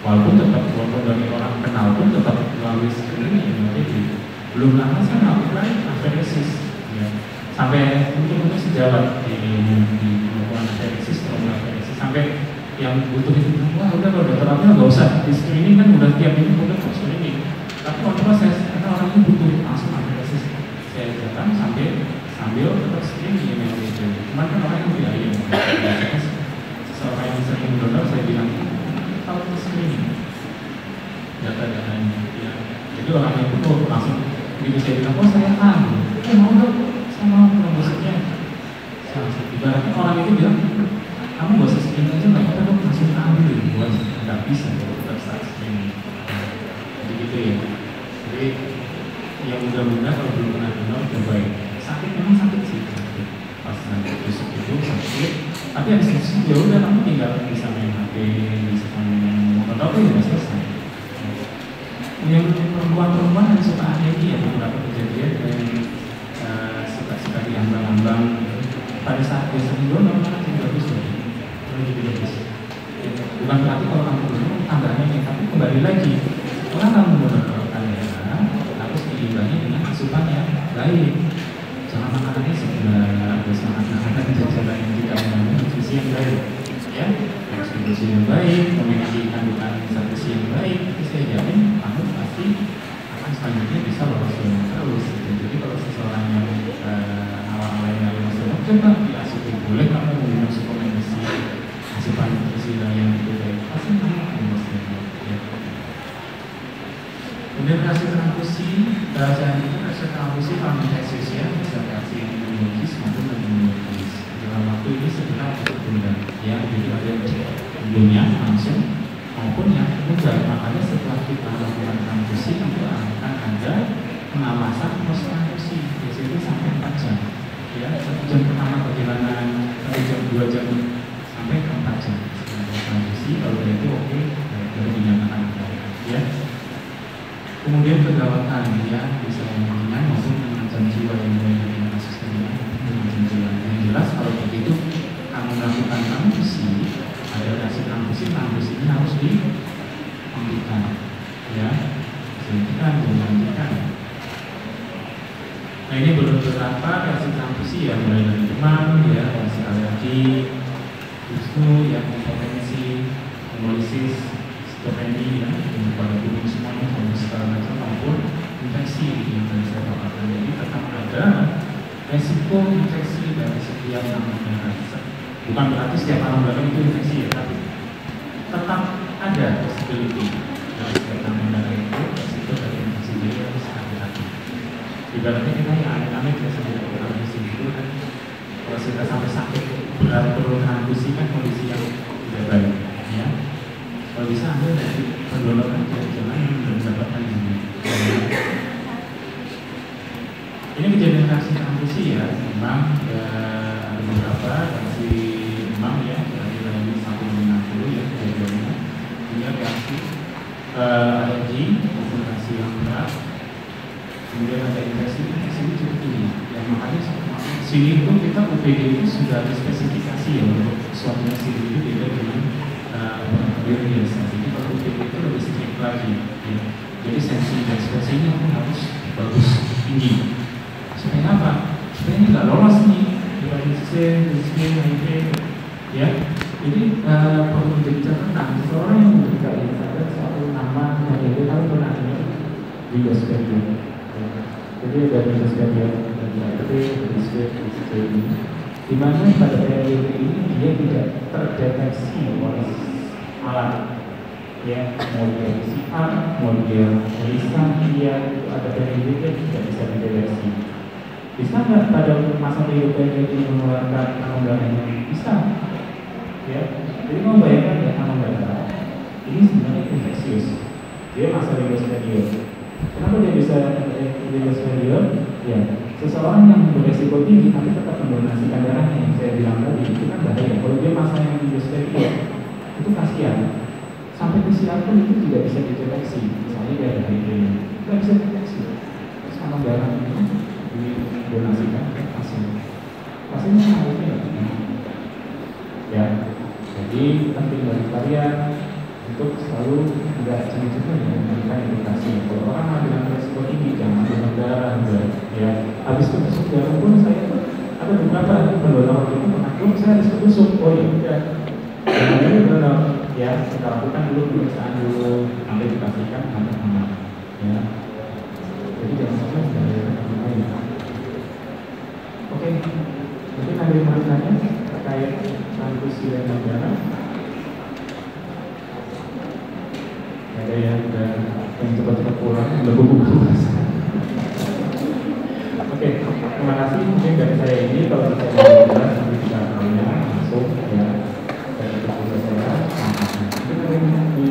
Walaupun dari orang kenal pun tetap melalui screening, jadi belum lama saya melakukan aferesis, ya. Sampai untuk sejalan di melakukan aferesis, sampai yang butuh itu, wah udah kalau dokter Abel nggak usah di screening kan udah tiap minggu udah screening. Tapi waktu proses karena orang itu butuh langsung aferesis, saya jalan sambil tetap screening yang itu. Cuman kan orang yang biaya, seorang yang sering donor saya bilang kalau screening data-datanya, ya. Jadi orang yang butuh langsung begitu saya bilang, oh saya mau dong, saya mau maksudnya. Ibaratnya orang itu bilang, kamu gak usah screening aja, nggak apa-apa dong, langsung ambil, buat nggak bisa tetap saat screening. Jadi gitu ya. Jadi yang mudah-mudahan kalau belum pernah donor cobain. Sakit memang sakit sih, pas nanti besok itu sakit. Tapi habis itu ya udah kamu tinggal bisa main HP, bisa main motor, ya udah selesai. Yang perempuan-perempuan yang suka alergi ya beberapa kejadian yang suka diambang-ambang pada saat dia sering donor malah jadi bagus loh. Bukan berarti kalau kamu donor tambahnya nih, tapi kembali lagi kalau kamu mendonorkan darah harus diimbangi dengan asupan yang baik. Jangan makanannya sebelah, terus makan jajanan yang tidak mengandung nutrisi yang baik, ya. Harus nutrisi yang baik, memiliki kandungan zat besi yang baik. Itu saya jamin kamu pasti akan selanjutnya bisa lolos terus. Jadi kalau seseorang yang awal-awal yang masuk, coba diasupi, boleh kamu minum suplemen besi, asupan nutrisi yang itu baik, pasti kamu akan masuk. Kemudian reaksi transfusi, bahasanya itu reaksi transfusi farmakogenesis ya, bisa reaksi imunologis maupun non-imunologis. Dalam waktu ini segera untuk tunda, ya, jadi ada yang sebelumnya langsung maupun yang tunda. Makanya setelah kita melakukan transfusi itu akan ada pengawasan post transfusi, biasanya sampai 4 jam. Ya, 1 jam pertama perjalanan, 1 jam 2 jam sampai 4 jam. Setelah transfusi, kalau itu oke, baru dinyatakan ya. Kemudian kegawatan, ya, bisa yang ringan maupun mengancam jiwa yang mulai dari kasus ringan mengancam jiwa. Yang jelas kalau begitu kamu melakukan transfusi, ada reaksi transfusi ini harus dihentikan, ya, dihentikan, dilanjutkan. Nah ini beberapa reaksi transfusi ya, mulai dari demam, ya, reaksi alergi, flu, ya, impotensi, hemolisis, skopeni, ya, pada tubuh semuanya, segala macam maupun infeksi yang tadi saya paparkan. Jadi tetap ada resiko infeksi dari setiap tangan darah. Bukan berarti setiap tangan darah itu infeksi ya, tapi tetap ada possibility dari setiap tangan darah itu resiko dari infeksi. Jadi harus hati-hati. Ibaratnya kita yang aneh-aneh biasa tidak transfusi itu kan, kalau kita sampai sakit berat perlu transfusi kan kondisi yang tidak baik, ya. Kalau bisa Anda dari pendonor aja, jangan mendapatkan ini. Ini kejadian reaksi transfusi ya, memang ada beberapa reaksi demam ya, dari 160 ya kejadiannya. Ini reaksi alergi, maupun reaksi yang berat. Kemudian ada infeksi ini cukup tinggi. Ya makanya sini itu kita UPD itu sudah ada spesifikasi ya untuk suatu reaksi itu beda dengan biasa. Jadi kalau UPD itu lebih sedikit lagi, ya. Jadi sensi dan ekspresinya pun harus bagus, tinggi. Supaya apa? Supaya ini nggak lolos nih hepatitis C, HIV, ya. Jadi perlu menjadi catatan seseorang yang memberikan ada suatu nama HIV kalau pernah dengar di Wikipedia. Jadi ada Wikipedia dari HIV, Wikipedia ini, di mana pada HIV ini dia tidak terdeteksi oleh alat, ya, mau dia PCR, mau dia tulisan dia itu ada HIV tidak bisa dideteksi. Bisa nggak pada masa HIV ini mengeluarkan kanung darahnya? Bisa, ya. Jadi mau bayangkan ya kanung darah ini sebenarnya infeksi infeksius. Dia masa rinus medium. Kenapa dia bisa rinus medium? Ya, seseorang yang beresiko tinggi tapi tetap mendonasikan darahnya yang saya bilang tadi itu kan bahaya. Kalau dia masa yang rinus medium itu kasihan. Sampai PCR pun itu tidak bisa dideteksi. Misalnya dia ada HIV, tidak bisa dideteksi. Terus kalau darah itu didonasikan ke pasien, pasiennya harusnya ya. Jadi penting bagi kalian untuk selalu tidak cenderung memberikan edukasi. Kalau orang ada resiko tinggi jangan donor darah, ya. Habis ketusuk jarum pun saya ada beberapa pendonor waktu itu mengaku saya habis ketusuk. Oh ya udah, jangan ini donor. Ya, kita lakukan dulu pemeriksaan dulu, nanti dipastikan aman-aman. Ya, jadi jangan sampai tidak ada lain. Oke, mungkin ada yang mau tanya terkait transfusi dan darah? Ada yang cepat-cepat pulang, udah bubuk-bubuk. Oke, terima kasih. Mungkin dari saya ini kalau saya mau jelas nanti bisa tanya langsung ya. Dari tugas saya. Di